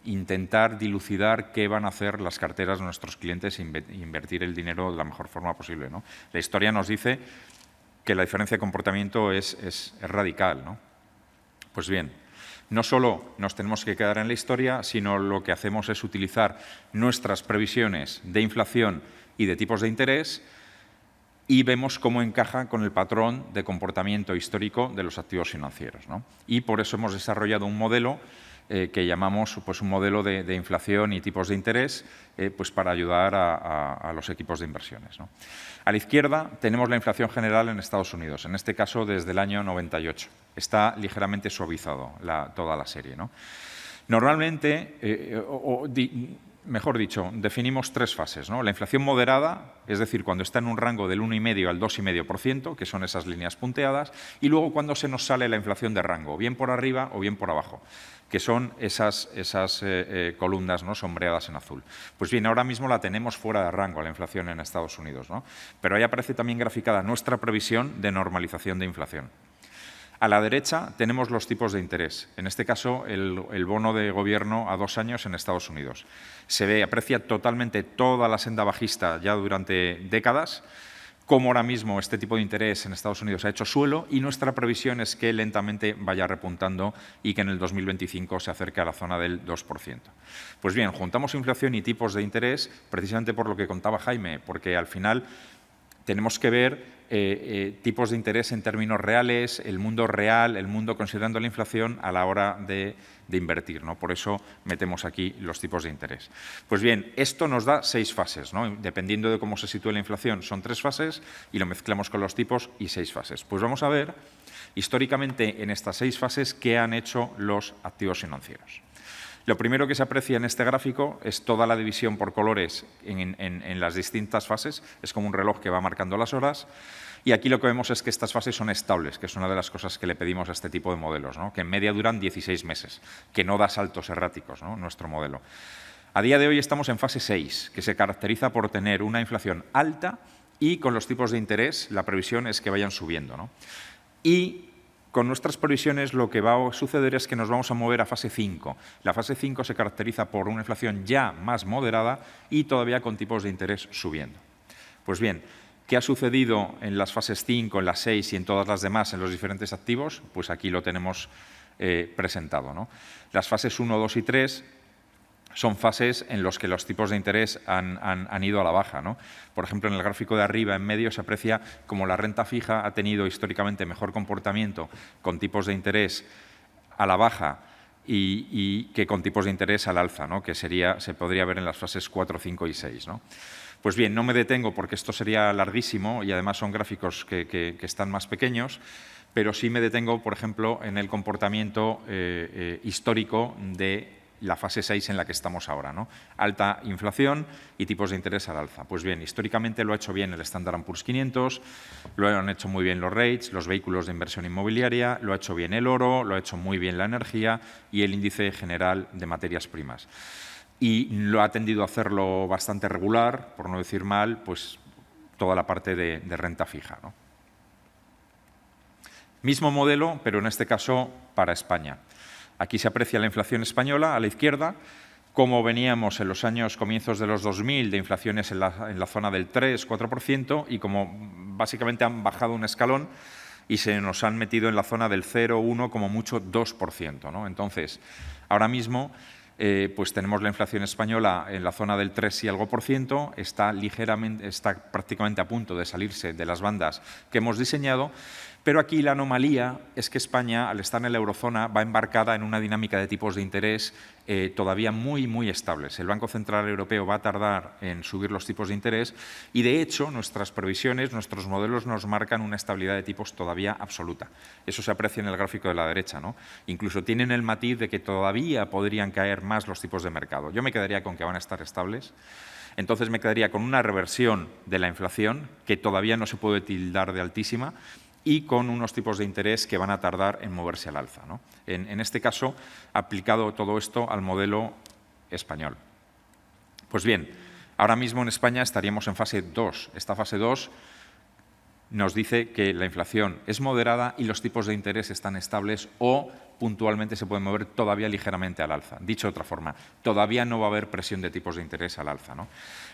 intentar dilucidar qué van a hacer las carteras de nuestros clientes e invertir el dinero de la mejor forma posible, ¿no? La historia nos dice que la diferencia de comportamiento es radical, ¿no? Pues bien, no solo nos tenemos que quedar en la historia, sino lo que hacemos es utilizar nuestras previsiones de inflación y de tipos de interés y vemos cómo encaja con el patrón de comportamiento histórico de los activos financieros, ¿no? Y por eso hemos desarrollado un modelo que llamamos pues, un modelo de inflación y tipos de interés pues, para ayudar a los equipos de inversiones, ¿no? A la izquierda tenemos la inflación general en Estados Unidos, en este caso desde el año 98. Está ligeramente suavizado toda la serie, ¿no? Normalmente, mejor dicho, definimos 3 fases, ¿no? La inflación moderada, es decir, cuando está en un rango del 1,5 al 2,5%, que son esas líneas punteadas, y luego cuando se nos sale la inflación de rango, bien por arriba o bien por abajo, que son esas columnas, ¿no?, sombreadas en azul. Pues bien, ahora mismo la tenemos fuera de rango, la inflación en Estados Unidos, ¿no? Pero ahí aparece también graficada nuestra previsión de normalización de inflación. A la derecha tenemos los tipos de interés, en este caso el bono de gobierno a 2 años en Estados Unidos. Aprecia totalmente toda la senda bajista ya durante décadas, como ahora mismo este tipo de interés en Estados Unidos ha hecho suelo y nuestra previsión es que lentamente vaya repuntando y que en el 2025 se acerque a la zona del 2%. Pues bien, juntamos inflación y tipos de interés precisamente por lo que contaba Jaime, porque al final tenemos que ver tipos de interés en términos reales, el mundo real, el mundo considerando la inflación a la hora de invertir, ¿no? Por eso metemos aquí los tipos de interés. Pues bien, esto nos da 6 fases, ¿no? Dependiendo de cómo se sitúe la inflación, son 3 fases y lo mezclamos con los tipos y 6 fases. Pues vamos a ver históricamente en estas 6 fases qué han hecho los activos financieros. Lo primero que se aprecia en este gráfico es toda la división por colores en las distintas fases. Es como un reloj que va marcando las horas. Y aquí lo que vemos es que estas fases son estables, que es una de las cosas que le pedimos a este tipo de modelos, ¿no? Que en media duran 16 meses, que no da saltos erráticos, ¿no?, nuestro modelo. A día de hoy estamos en fase 6, que se caracteriza por tener una inflación alta y con los tipos de interés la previsión es que vayan subiendo, ¿no? Y con nuestras previsiones lo que va a suceder es que nos vamos a mover a fase 5. La fase 5 se caracteriza por una inflación ya más moderada y todavía con tipos de interés subiendo. Pues bien, ¿qué ha sucedido en las fases 5, en las 6 y en todas las demás en los diferentes activos? Pues aquí lo tenemos presentado, ¿no? Las fases 1, 2 y 3 son fases en las que los tipos de interés han ido a la baja, ¿no? Por ejemplo, en el gráfico de arriba, en medio, se aprecia como la renta fija ha tenido históricamente mejor comportamiento con tipos de interés a la baja y que con tipos de interés al alza, ¿no?, que se podría ver en las fases 4, 5 y 6, ¿no? Pues bien, no me detengo porque esto sería larguísimo y además son gráficos que están más pequeños, pero sí me detengo, por ejemplo, en el comportamiento histórico de la fase 6 en la que estamos ahora, ¿no? Alta inflación y tipos de interés al alza. Pues bien, históricamente lo ha hecho bien el Standard & Poor's 500, lo han hecho muy bien los rates, los vehículos de inversión inmobiliaria, lo ha hecho bien el oro, lo ha hecho muy bien la energía y el índice general de materias primas. Y lo ha tendido a hacerlo bastante regular, por no decir mal, pues toda la parte de renta fija, ¿no? Mismo modelo, pero en este caso para España. Aquí se aprecia la inflación española a la izquierda, como veníamos en los años comienzos de los 2000 de inflaciones en la zona del 3-4% y como básicamente han bajado un escalón y se nos han metido en la zona del 0-1, como mucho 2%, ¿no? Entonces, ahora mismo pues tenemos la inflación española en la zona del 3 y algo por ciento, está prácticamente a punto de salirse de las bandas que hemos diseñado, pero aquí la anomalía es que España, al estar en la eurozona, va embarcada en una dinámica de tipos de interés todavía muy, muy estables. El Banco Central Europeo va a tardar en subir los tipos de interés y, de hecho, nuestras previsiones, nuestros modelos nos marcan una estabilidad de tipos todavía absoluta. Eso se aprecia en el gráfico de la derecha, ¿no? Incluso tienen el matiz de que todavía podrían caer más los tipos de mercado. Yo me quedaría con que van a estar estables. Entonces me quedaría con una reversión de la inflación, que todavía no se puede tildar de altísima, y con unos tipos de interés que van a tardar en moverse al alza, ¿no? En este caso, aplicado todo esto al modelo español. Pues bien, ahora mismo en España estaríamos en fase 2. Esta fase 2 nos dice que la inflación es moderada y los tipos de interés están estables o puntualmente se pueden mover todavía ligeramente al alza. Dicho de otra forma, todavía no va a haber presión de tipos de interés al alza, ¿no?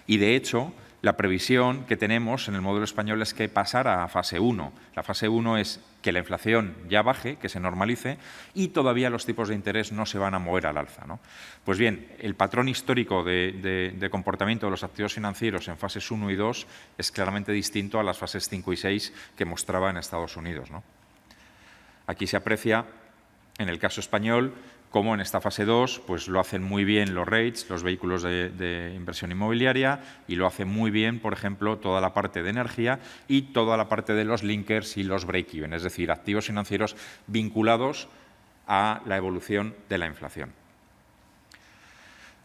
Y, de hecho, la previsión que tenemos en el modelo español es que pasara a fase 1. La fase 1 es que la inflación ya baje, que se normalice, y todavía los tipos de interés no se van a mover al alza, ¿no? Pues bien, el patrón histórico de comportamiento de los activos financieros en fases 1 y 2 es claramente distinto a las fases 5 y 6 que mostraba en Estados Unidos, ¿no? Aquí se aprecia, en el caso español, cómo en esta fase 2 pues lo hacen muy bien los REITs, los vehículos de inversión inmobiliaria, y lo hace muy bien, por ejemplo, toda la parte de energía y toda la parte de los linkers y los break-even, es decir, activos financieros vinculados a la evolución de la inflación.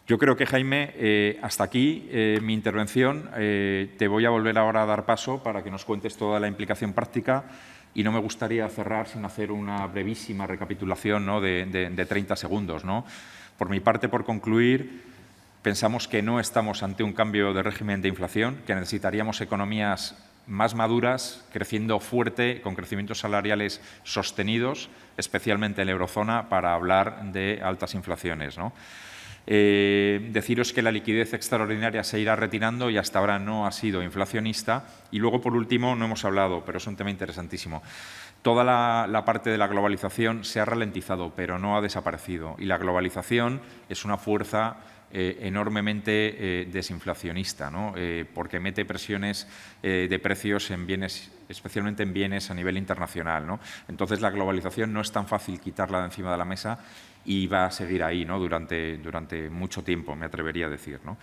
Yo creo que, Jaime, hasta aquí mi intervención. Te voy a volver ahora a dar paso para que nos cuentes toda la implicación práctica. Y no me gustaría cerrar sin hacer una brevísima recapitulación, ¿no?, de 30 segundos, ¿no? Por mi parte, por concluir, pensamos que no estamos ante un cambio de régimen de inflación, que necesitaríamos economías más maduras, creciendo fuerte, con crecimientos salariales sostenidos, especialmente en la eurozona, para hablar de altas inflaciones, ¿no? Deciros que la liquidez extraordinaria se irá retirando y hasta ahora no ha sido inflacionista. Y luego, por último, no hemos hablado, pero es un tema interesantísimo. Toda la parte de la globalización se ha ralentizado, pero no ha desaparecido. Y la globalización es una fuerza enormemente desinflacionista, ¿no? Porque mete presiones de precios en bienes, especialmente en bienes a nivel internacional, ¿no? Entonces, la globalización no es tan fácil quitarla de encima de la mesa y va a seguir ahí, ¿no?, durante mucho tiempo, me atrevería a decir, ¿no?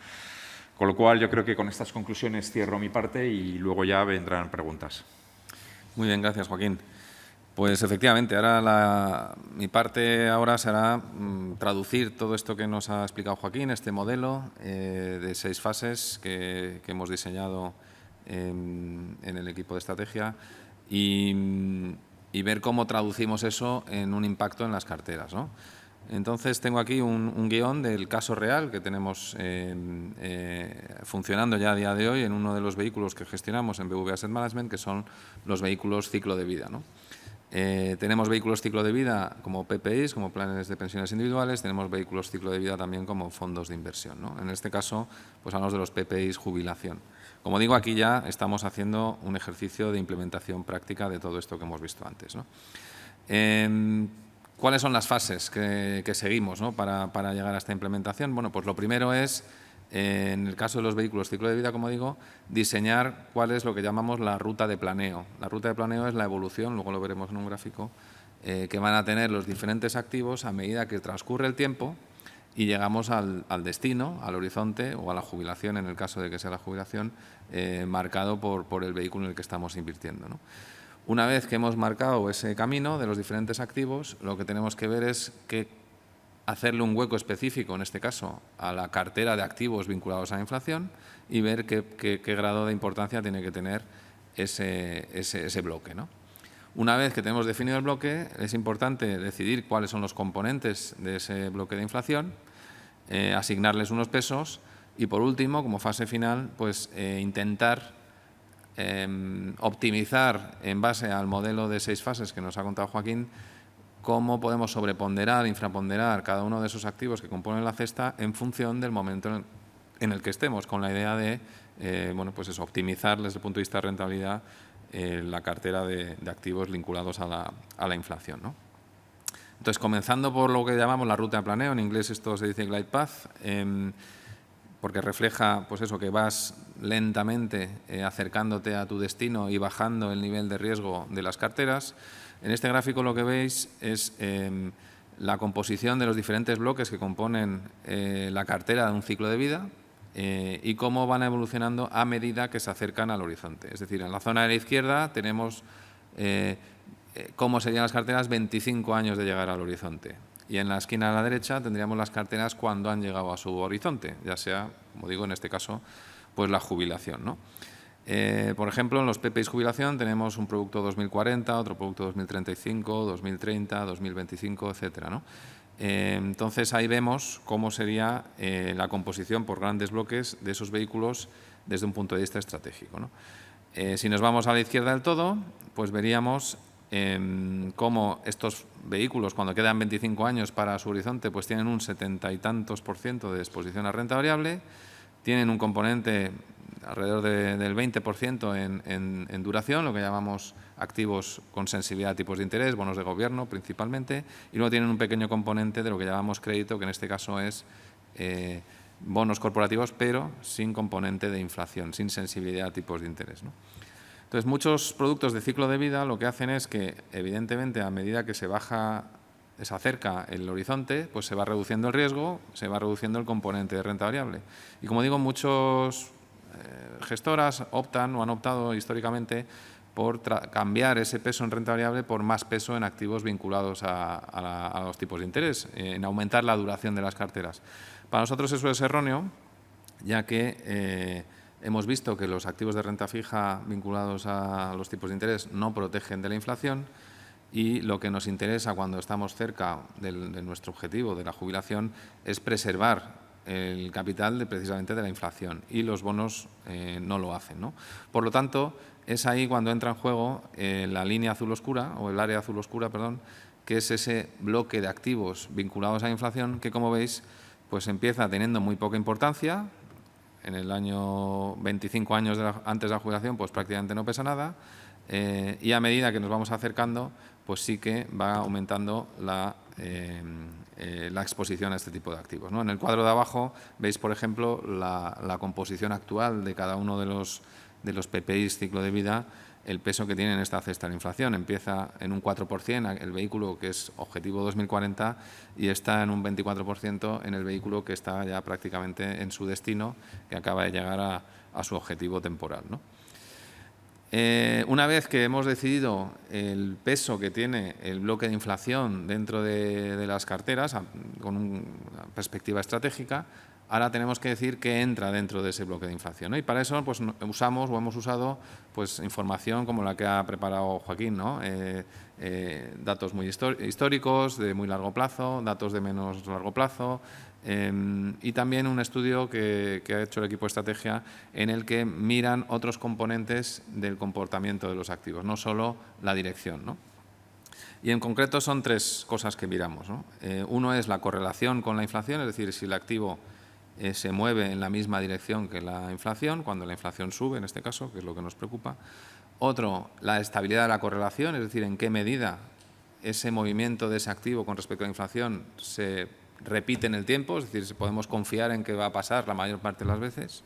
Con lo cual, yo creo que con estas conclusiones cierro mi parte y luego ya vendrán preguntas. Muy bien, gracias, Joaquín. Pues efectivamente, ahora mi parte ahora será traducir todo esto que nos ha explicado Joaquín, este modelo de 6 fases que hemos diseñado en el equipo de estrategia y ver cómo traducimos eso en un impacto en las carteras, ¿no? Entonces, tengo aquí un guión del caso real que tenemos funcionando ya a día de hoy en uno de los vehículos que gestionamos en BV Asset Management, que son los vehículos ciclo de vida, ¿no? Tenemos vehículos ciclo de vida como PPIs, como planes de pensiones individuales, tenemos vehículos ciclo de vida también como fondos de inversión, ¿no? En este caso, pues hablamos de los PPIs jubilación. Como digo, aquí ya estamos haciendo un ejercicio de implementación práctica de todo esto que hemos visto antes, ¿no? ¿Cuáles son las fases que seguimos, ¿no?, para llegar a esta implementación? Bueno, pues lo primero es, en el caso de los vehículos ciclo de vida, como digo, diseñar cuál es lo que llamamos la ruta de planeo. La ruta de planeo es la evolución, luego lo veremos en un gráfico, que van a tener los diferentes activos a medida que transcurre el tiempo y llegamos al destino, al horizonte o a la jubilación, en el caso de que sea la jubilación, marcado por el vehículo en el que estamos invirtiendo, ¿no? Una vez que hemos marcado ese camino de los diferentes activos, lo que tenemos que ver es que hacerle un hueco específico, en este caso, a la cartera de activos vinculados a la inflación y ver qué grado de importancia tiene que tener ese bloque, ¿no? Una vez que tenemos definido el bloque, es importante decidir cuáles son los componentes de ese bloque de inflación, asignarles unos pesos y, por último, como fase final, pues intentar optimizar en base al modelo de 6 fases que nos ha contado Joaquín, cómo podemos sobreponderar, infraponderar cada uno de esos activos que componen la cesta en función del momento en el que estemos, con la idea de bueno, pues eso, optimizar desde el punto de vista de rentabilidad la cartera de activos vinculados a la inflación, ¿no? Entonces, comenzando por lo que llamamos la ruta de planeo, en inglés esto se dice glide path, porque refleja, pues eso, que vas lentamente acercándote a tu destino y bajando el nivel de riesgo de las carteras. En este gráfico lo que veis es la composición de los diferentes bloques que componen la cartera de un ciclo de vida y cómo van evolucionando a medida que se acercan al horizonte. Es decir, en la zona de la izquierda tenemos cómo serían las carteras 25 años de llegar al horizonte. Y en la esquina de la derecha tendríamos las carteras cuando han llegado a su horizonte, ya sea, como digo, en este caso, pues la jubilación, ¿no? Por ejemplo, en los PPIs jubilación tenemos un producto 2040, otro producto 2035, 2030, 2025, etcétera, ¿no? Entonces, ahí vemos cómo sería la composición por grandes bloques de esos vehículos desde un punto de vista estratégico, ¿no? Si nos vamos a la izquierda del todo, pues veríamos cómo estos vehículos, cuando quedan 25 años para su horizonte, pues tienen un 70 y tantos % de exposición a renta variable, tienen un componente alrededor del 20% en duración, lo que llamamos activos con sensibilidad a tipos de interés, bonos de gobierno principalmente, y luego tienen un pequeño componente de lo que llamamos crédito, que en este caso es bonos corporativos, pero sin componente de inflación, sin sensibilidad a tipos de interés, ¿no? Entonces, muchos productos de ciclo de vida lo que hacen es que, evidentemente, a medida que se acerca el horizonte, pues se va reduciendo el riesgo, se va reduciendo el componente de renta variable. Y como digo, muchos gestoras optan o han optado históricamente por cambiar ese peso en renta variable por más peso en activos vinculados a los tipos de interés, en aumentar la duración de las carteras. Para nosotros eso es erróneo, ya que hemos visto que los activos de renta fija vinculados a los tipos de interés no protegen de la inflación, y lo que nos interesa cuando estamos cerca de nuestro objetivo de la jubilación es preservar el capital precisamente de la inflación, y los bonos no lo hacen, ¿no? Por lo tanto, es ahí cuando entra en juego la línea azul oscura, o el área azul oscura, perdón, que es ese bloque de activos vinculados a la inflación que, como veis, pues empieza teniendo muy poca importancia. En el año 25 años antes de la jubilación, pues prácticamente no pesa nada, y a medida que nos vamos acercando, pues sí que va aumentando la exposición a este tipo de activos, ¿no? En el cuadro de abajo veis, por ejemplo, la composición actual de cada uno de los PPIs ciclo de vida, el peso que tiene en esta cesta de la inflación. Empieza en un 4% el vehículo que es objetivo 2040 y está en un 24% en el vehículo que está ya prácticamente en su destino, que acaba de llegar a su objetivo temporal, ¿no? Una vez que hemos decidido el peso que tiene el bloque de inflación dentro de las carteras, con una perspectiva estratégica, ahora tenemos que decir qué entra dentro de ese bloque de inflación, ¿no? Y para eso pues, hemos usado pues, información como la que ha preparado Joaquín, ¿no? Datos muy históricos, de muy largo plazo, datos de menos largo plazo, y también un estudio que ha hecho el equipo de estrategia en el que miran otros componentes del comportamiento de los activos, no solo la dirección, ¿no? Y en concreto son tres cosas que miramos, ¿no? Uno es la correlación con la inflación, es decir, si el activo se mueve en la misma dirección que la inflación, cuando la inflación sube, en este caso, que es lo que nos preocupa. Otro, la estabilidad de la correlación, es decir, en qué medida ese movimiento de ese activo con respecto a la inflación se repite en el tiempo, es decir, si podemos confiar en que va a pasar la mayor parte de las veces.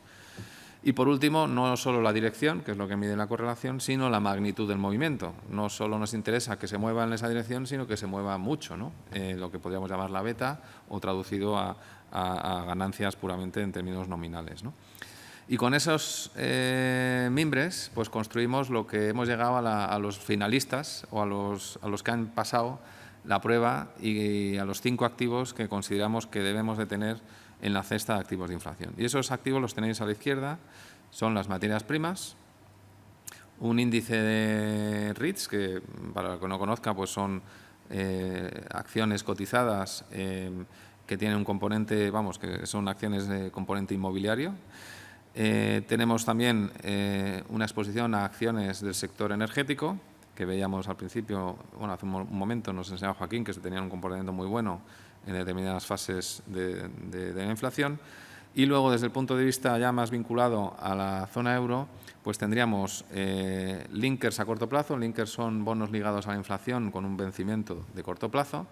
Y por último, no solo la dirección, que es lo que mide la correlación, sino la magnitud del movimiento. No solo nos interesa que se mueva en esa dirección, sino que se mueva mucho, ¿no? Lo que podríamos llamar la beta, o traducido a ganancias puramente en términos nominales, ¿no? Y con esos mimbres pues construimos lo que hemos llegado a los finalistas o a los que han pasado la prueba, y a los 5 activos que consideramos que debemos de tener en la cesta de activos de inflación. Y esos activos los tenéis a la izquierda, son las materias primas, un índice de REITs, que para el que no conozca pues son acciones cotizadas que tienen un componente, vamos, que son acciones de componente inmobiliario. Tenemos también una exposición a acciones del sector energético, que veíamos al principio, bueno, hace un momento nos enseñaba Joaquín que se tenían un comportamiento muy bueno en determinadas fases de la inflación. Y luego, desde el punto de vista ya más vinculado a la zona euro, pues tendríamos linkers a corto plazo. Linkers son bonos ligados a la inflación con un vencimiento de corto plazo.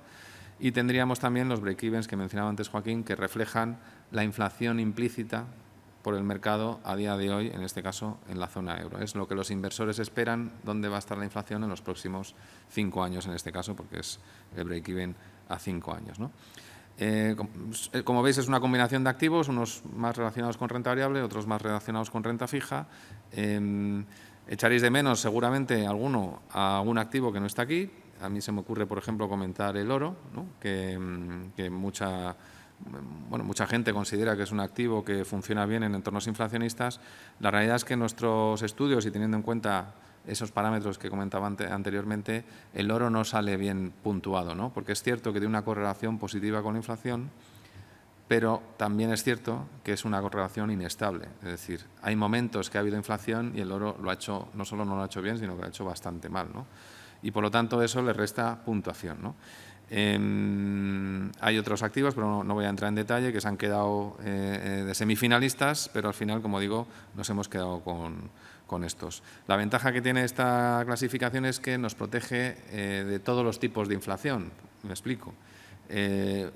Y tendríamos también los break-evens que mencionaba antes Joaquín, que reflejan la inflación implícita por el mercado a día de hoy, en este caso en la zona euro. Es lo que los inversores esperan, dónde va a estar la inflación en los próximos 5 años, en este caso, porque es el break-even a 5 años, ¿no? Como veis, es una combinación de activos, unos más relacionados con renta variable, otros más relacionados con renta fija. Echaréis de menos seguramente algún activo que no está aquí. A mí se me ocurre, por ejemplo, comentar el oro, ¿no? que mucha gente considera que es un activo que funciona bien en entornos inflacionistas. La realidad es que en nuestros estudios, y teniendo en cuenta esos parámetros que comentaba anteriormente, el oro no sale bien puntuado, ¿no? Porque es cierto que tiene una correlación positiva con la inflación, pero también es cierto que es una correlación inestable. Es decir, hay momentos que ha habido inflación y el oro lo ha hecho, no solo no lo ha hecho bien, sino que lo ha hecho bastante mal, ¿no? Y por lo tanto eso le resta puntuación, ¿no? Hay otros activos, pero no voy a entrar en detalle, que se han quedado de semifinalistas, pero al final, como digo, nos hemos quedado con estos. La ventaja que tiene esta clasificación es que nos protege de todos los tipos de inflación. Me explico.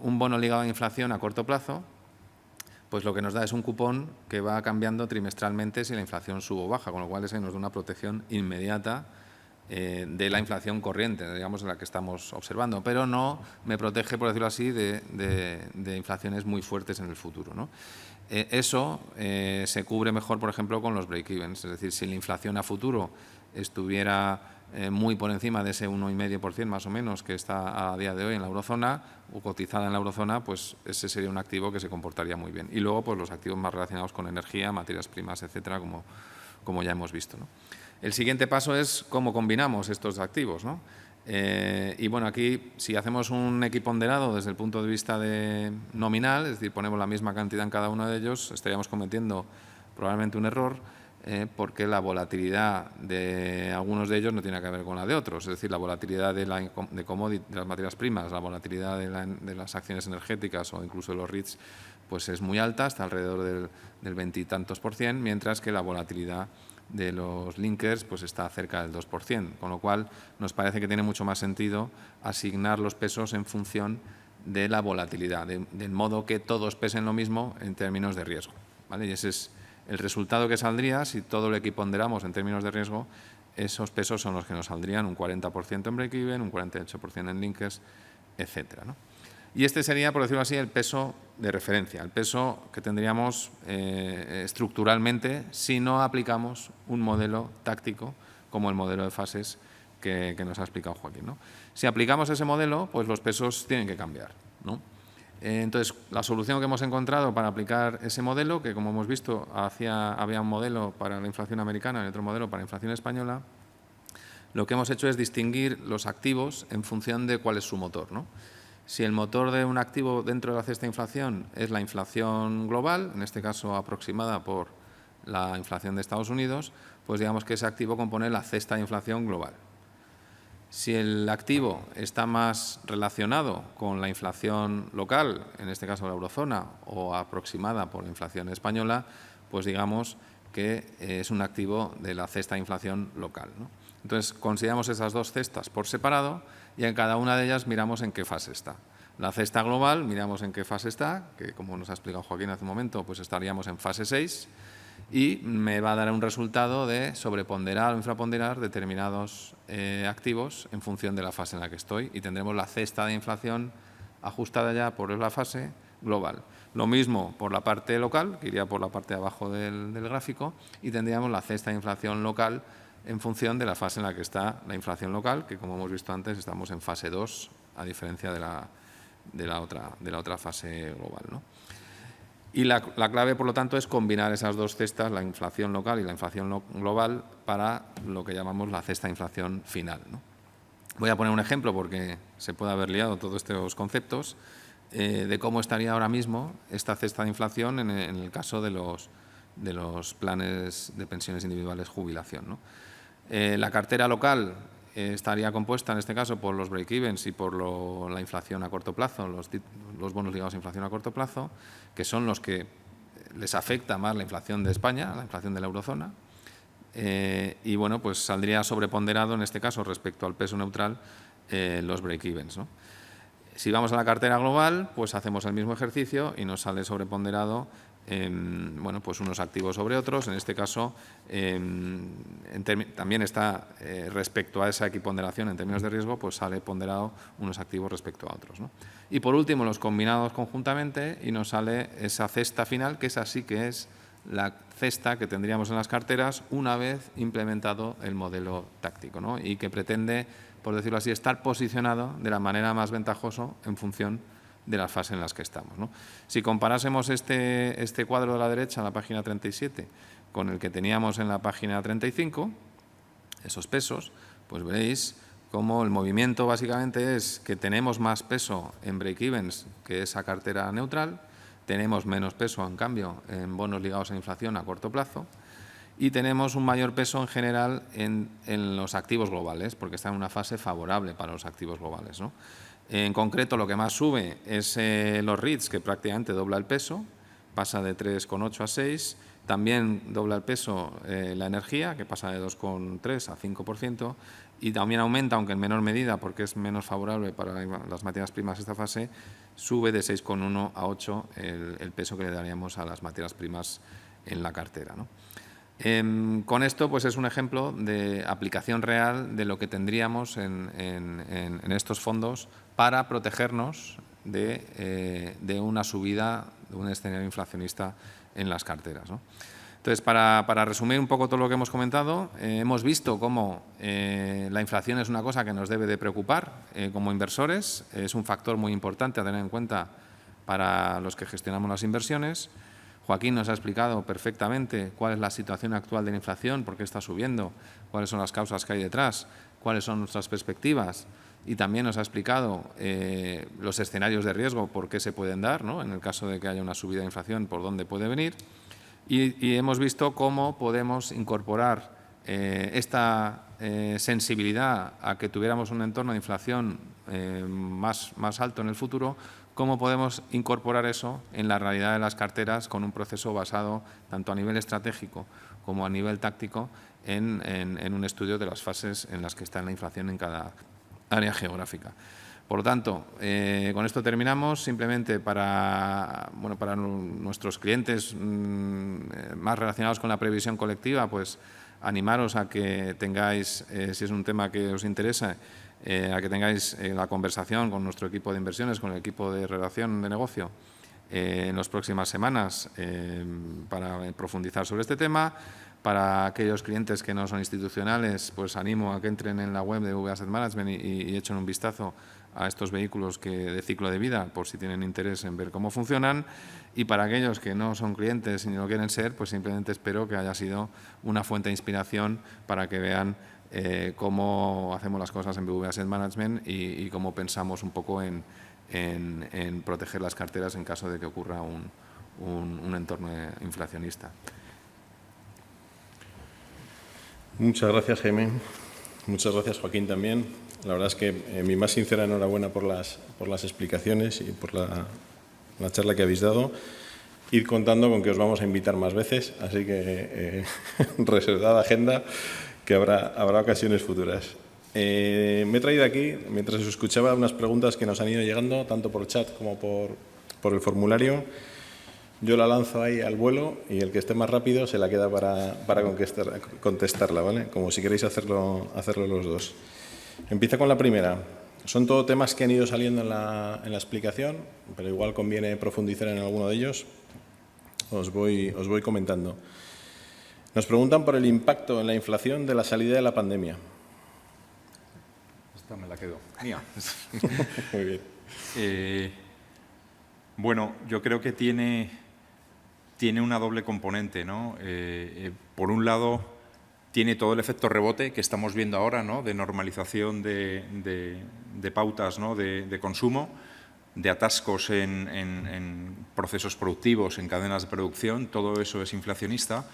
Un bono ligado a inflación a corto plazo, pues lo que nos da es un cupón que va cambiando trimestralmente si la inflación sube o baja, con lo cual ese nos da una protección inmediata de la inflación corriente, digamos, de la que estamos observando, pero no me protege, por decirlo así, de inflaciones muy fuertes en el futuro, ¿no? Eso se cubre mejor, por ejemplo, con los break-evens, es decir, si la inflación a futuro estuviera muy por encima de ese 1,5% más o menos que está a día de hoy en la eurozona o cotizada en la eurozona, pues ese sería un activo que se comportaría muy bien. Y luego, pues los activos más relacionados con energía, materias primas, etcétera, como ya hemos visto, ¿no? El siguiente paso es cómo combinamos estos activos, ¿no? Y bueno, aquí si hacemos un equiponderado desde el punto de vista nominal, es decir, ponemos la misma cantidad en cada uno de ellos, estaríamos cometiendo probablemente un error, porque la volatilidad de algunos de ellos no tiene que ver con la de otros. Es decir, la volatilidad de las materias primas, la volatilidad de las acciones energéticas o incluso de los REITs, pues es muy alta, hasta alrededor del 20 y tantos %, mientras que la volatilidad de los linkers pues está cerca del 2%, con lo cual nos parece que tiene mucho más sentido asignar los pesos en función de la volatilidad, del modo que todos pesen lo mismo en términos de riesgo, ¿vale? Y ese es el resultado que saldría si todo lo equiponderamos en términos de riesgo. Esos pesos son los que nos saldrían un 40% en break-even, un 48% en linkers, etcétera, ¿no? Y este sería, por decirlo así, el peso de referencia, el peso que tendríamos estructuralmente si no aplicamos un modelo táctico como el modelo de fases que nos ha explicado Joaquín, ¿no? Si aplicamos ese modelo, pues los pesos tienen que cambiar, ¿no? Entonces, la solución que hemos encontrado para aplicar ese modelo, que como hemos visto había un modelo para la inflación americana y otro modelo para la inflación española, lo que hemos hecho es distinguir los activos en función de cuál es su motor, ¿no? Si el motor de un activo dentro de la cesta de inflación es la inflación global, en este caso aproximada por la inflación de Estados Unidos, pues digamos que ese activo compone la cesta de inflación global. Si el activo está más relacionado con la inflación local, en este caso la eurozona, o aproximada por la inflación española, pues digamos que es un activo de la cesta de inflación local, ¿no? Entonces, consideramos esas dos cestas por separado y en cada una de ellas miramos en qué fase está. La cesta global miramos en qué fase está, que como nos ha explicado Joaquín hace un momento, pues estaríamos en fase 6 y me va a dar un resultado de sobreponderar o infraponderar determinados activos en función de la fase en la que estoy y tendremos la cesta de inflación ajustada ya por la fase global. Lo mismo por la parte local, que iría por la parte de abajo del gráfico, y tendríamos la cesta de inflación local en función de la fase en la que está la inflación local, que como hemos visto antes estamos en fase 2, a diferencia de la otra fase global, ¿no? Y la clave, por lo tanto, es combinar esas dos cestas, la inflación local y la inflación global, para lo que llamamos la cesta de inflación final, ¿no? Voy a poner un ejemplo porque se puede haber liado todos estos conceptos de cómo estaría ahora mismo esta cesta de inflación en el caso de los planes de pensiones individuales jubilación, ¿no? La cartera local estaría compuesta, en este caso, por los break-evens y por la inflación a corto plazo, los bonos ligados a inflación a corto plazo, que son los que les afecta más la inflación de España, la inflación de la eurozona. Y bueno, pues saldría sobreponderado, en este caso, respecto al peso neutral, los break-evens, ¿no? Si vamos a la cartera global, pues hacemos el mismo ejercicio y nos sale sobreponderado bueno, pues unos activos sobre otros. En este caso, también está respecto a esa equiponderación en términos de riesgo, pues sale ponderado unos activos respecto a otros, ¿no? Y por último, los combinados conjuntamente y nos sale esa cesta final, que esa sí que es la cesta que tendríamos en las carteras una vez implementado el modelo táctico, ¿no? Y que pretende, por decirlo así, estar posicionado de la manera más ventajosa en función de las fases en las que estamos, ¿no? Si comparásemos este cuadro de la derecha, en la página 37, con el que teníamos en la página 35, esos pesos, pues veréis cómo el movimiento básicamente es que tenemos más peso en break-evens que esa cartera neutral, tenemos menos peso, en cambio, en bonos ligados a inflación a corto plazo y tenemos un mayor peso en general en los activos globales, porque está en una fase favorable para los activos globales, ¿no? En concreto, lo que más sube es los REITs, que prácticamente dobla el peso, pasa de 3,8 a 6. También dobla el peso la energía, que pasa de 2,3 a 5%, y también aumenta, aunque en menor medida, porque es menos favorable para las materias primas esta fase, sube de 6,1 a 8 el peso que le daríamos a las materias primas en la cartera, ¿no? Con esto, pues es un ejemplo de aplicación real de lo que tendríamos en estos fondos para protegernos de una subida, de un escenario inflacionista en las carteras, ¿no? Entonces, para resumir un poco todo lo que hemos comentado, hemos visto cómo la inflación es una cosa que nos debe de preocupar como inversores, es un factor muy importante a tener en cuenta para los que gestionamos las inversiones. Joaquín nos ha explicado perfectamente cuál es la situación actual de la inflación, por qué está subiendo, cuáles son las causas que hay detrás, cuáles son nuestras perspectivas, y también nos ha explicado los escenarios de riesgo, por qué se pueden dar, ¿no? En el caso de que haya una subida de inflación, por dónde puede venir. Y hemos visto cómo podemos incorporar esta sensibilidad a que tuviéramos un entorno de inflación más alto en el futuro, cómo podemos incorporar eso en la realidad de las carteras con un proceso basado tanto a nivel estratégico como a nivel táctico en un estudio de las fases en las que está la inflación en cada área geográfica. Por lo tanto, con esto terminamos. Simplemente para nuestros clientes más relacionados con la previsión colectiva, pues animaros a que tengáis, si es un tema que os interesa, a que tengáis la conversación con nuestro equipo de inversiones, con el equipo de relación de negocio en las próximas semanas para profundizar sobre este tema. Para aquellos clientes que no son institucionales, pues animo a que entren en la web de VA Asset Management y echen un vistazo a estos vehículos de ciclo de vida, por si tienen interés en ver cómo funcionan. Y para aquellos que no son clientes ni lo quieren ser, pues simplemente espero que haya sido una fuente de inspiración para que vean cómo hacemos las cosas en BBVA Asset Management y cómo pensamos un poco en proteger las carteras en caso de que ocurra un entorno inflacionista. Muchas gracias, Jaime. Muchas gracias, Joaquín, también. La verdad es que mi más sincera enhorabuena por las explicaciones y por la charla que habéis dado. Id contando con que os vamos a invitar más veces, así que reservad agenda, que habrá ocasiones futuras. Me he traído aquí, mientras os escuchaba, unas preguntas que nos han ido llegando, tanto por chat como por el formulario. Yo la lanzo ahí al vuelo y el que esté más rápido se la queda para contestarla, ¿vale? Como si queréis hacerlo los dos. Empieza con la primera. Son todo temas que han ido saliendo en la explicación, pero igual conviene profundizar en alguno de ellos. Os voy comentando. Nos preguntan por el impacto en la inflación de la salida de la pandemia. Esta me la quedo. Mía. Muy bien. Bueno, yo creo que tiene una doble componente, ¿no? Por un lado, tiene todo el efecto rebote que estamos viendo ahora, ¿no? De normalización de pautas, ¿no? de consumo, de atascos en procesos productivos, en cadenas de producción. Todo eso es inflacionista,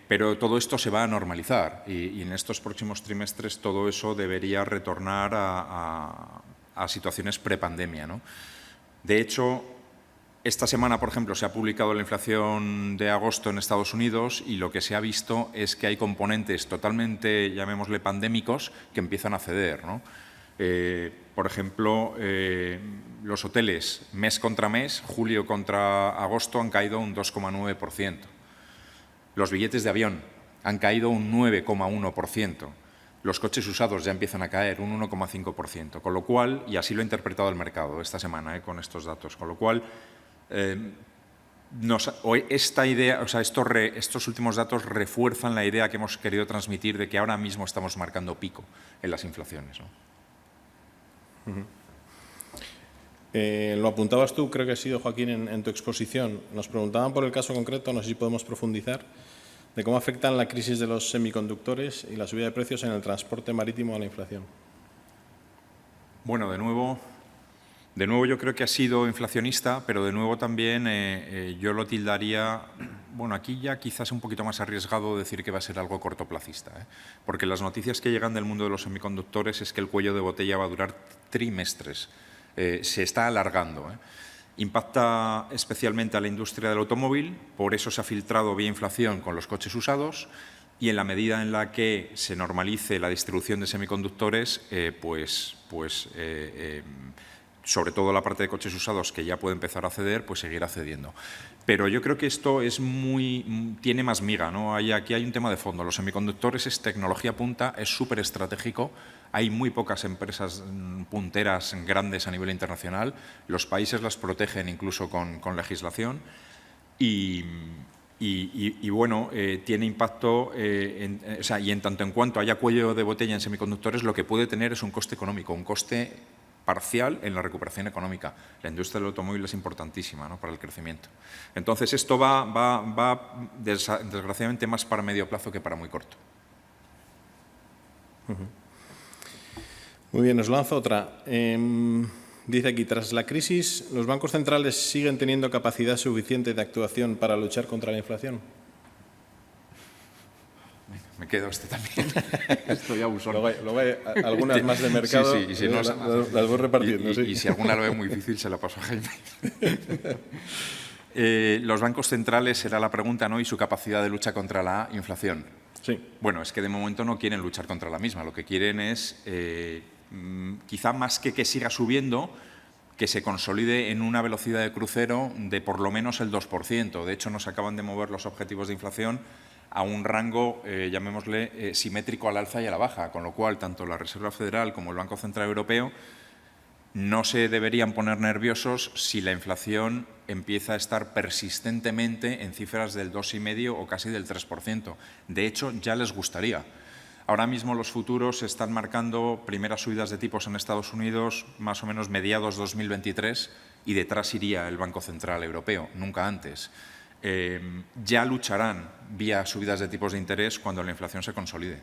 pero todo esto se va a normalizar y en estos próximos trimestres todo eso debería retornar a situaciones prepandemia, ¿no? De hecho, esta semana, por ejemplo, se ha publicado la inflación de agosto en Estados Unidos y lo que se ha visto es que hay componentes totalmente, llamémosle, pandémicos que empiezan a ceder, ¿no? Por ejemplo, los hoteles mes contra mes, julio contra agosto, han caído un 2,9%. Los billetes de avión han caído un 9,1%. Los coches usados ya empiezan a caer un 1,5%, con lo cual, y así lo ha interpretado el mercado esta semana con estos datos, con lo cual esta idea, o sea, estos últimos datos refuerzan la idea que hemos querido transmitir de que ahora mismo estamos marcando pico en las inflaciones, ¿no? Lo apuntabas tú, creo que ha sido, Joaquín, en tu exposición. Nos preguntaban por el caso concreto, no sé si podemos profundizar, de cómo afectan la crisis de los semiconductores y la subida de precios en el transporte marítimo a la inflación. Bueno, de nuevo yo creo que ha sido inflacionista, pero de nuevo también yo lo tildaría, bueno, aquí ya quizás un poquito más arriesgado decir que va a ser algo cortoplacista, porque las noticias que llegan del mundo de los semiconductores es que el cuello de botella va a durar trimestres, se está alargando. Impacta especialmente a la industria del automóvil, por eso se ha filtrado vía inflación con los coches usados, y en la medida en la que se normalice la distribución de semiconductores, sobre todo la parte de coches usados que ya puede empezar a ceder, pues seguirá cediendo. Pero yo creo que esto tiene más miga, ¿no? Aquí hay un tema de fondo. Los semiconductores es tecnología punta, es súper estratégico. Hay muy pocas empresas punteras grandes a nivel internacional. Los países las protegen incluso con legislación. Y bueno, tiene impacto, y en tanto en cuanto haya cuello de botella en semiconductores, lo que puede tener es un coste económico, un coste parcial en la recuperación económica. La industria del automóvil es importantísima, ¿no?, para el crecimiento. Entonces, esto va desgraciadamente más para medio plazo que para muy corto. Muy bien, os lanzo otra. Dice aquí, tras la crisis, ¿los bancos centrales siguen teniendo capacidad suficiente de actuación para luchar contra la inflación? Me quedo también. Estoy abusón. Luego hay algunas más de mercado. Sí, y si no, las voy repartiendo. Y si alguna lo ve muy difícil, se la paso a Jaime. Los bancos centrales será la pregunta, ¿no?, y su capacidad de lucha contra la inflación. Sí. Bueno, es que de momento no quieren luchar contra la misma. Lo que quieren es, quizá más que siga subiendo, que se consolide en una velocidad de crucero de por lo menos el 2%. De hecho, nos acaban de mover los objetivos de inflación a un rango, llamémosle, simétrico al alza y a la baja, con lo cual tanto la Reserva Federal como el Banco Central Europeo no se deberían poner nerviosos si la inflación empieza a estar persistentemente en cifras del 2,5% o casi del 3%. De hecho, ya les gustaría. Ahora mismo los futuros están marcando primeras subidas de tipos en Estados Unidos más o menos mediados 2023 y detrás iría el Banco Central Europeo, nunca antes. Ya lucharán vía subidas de tipos de interés cuando la inflación se consolide.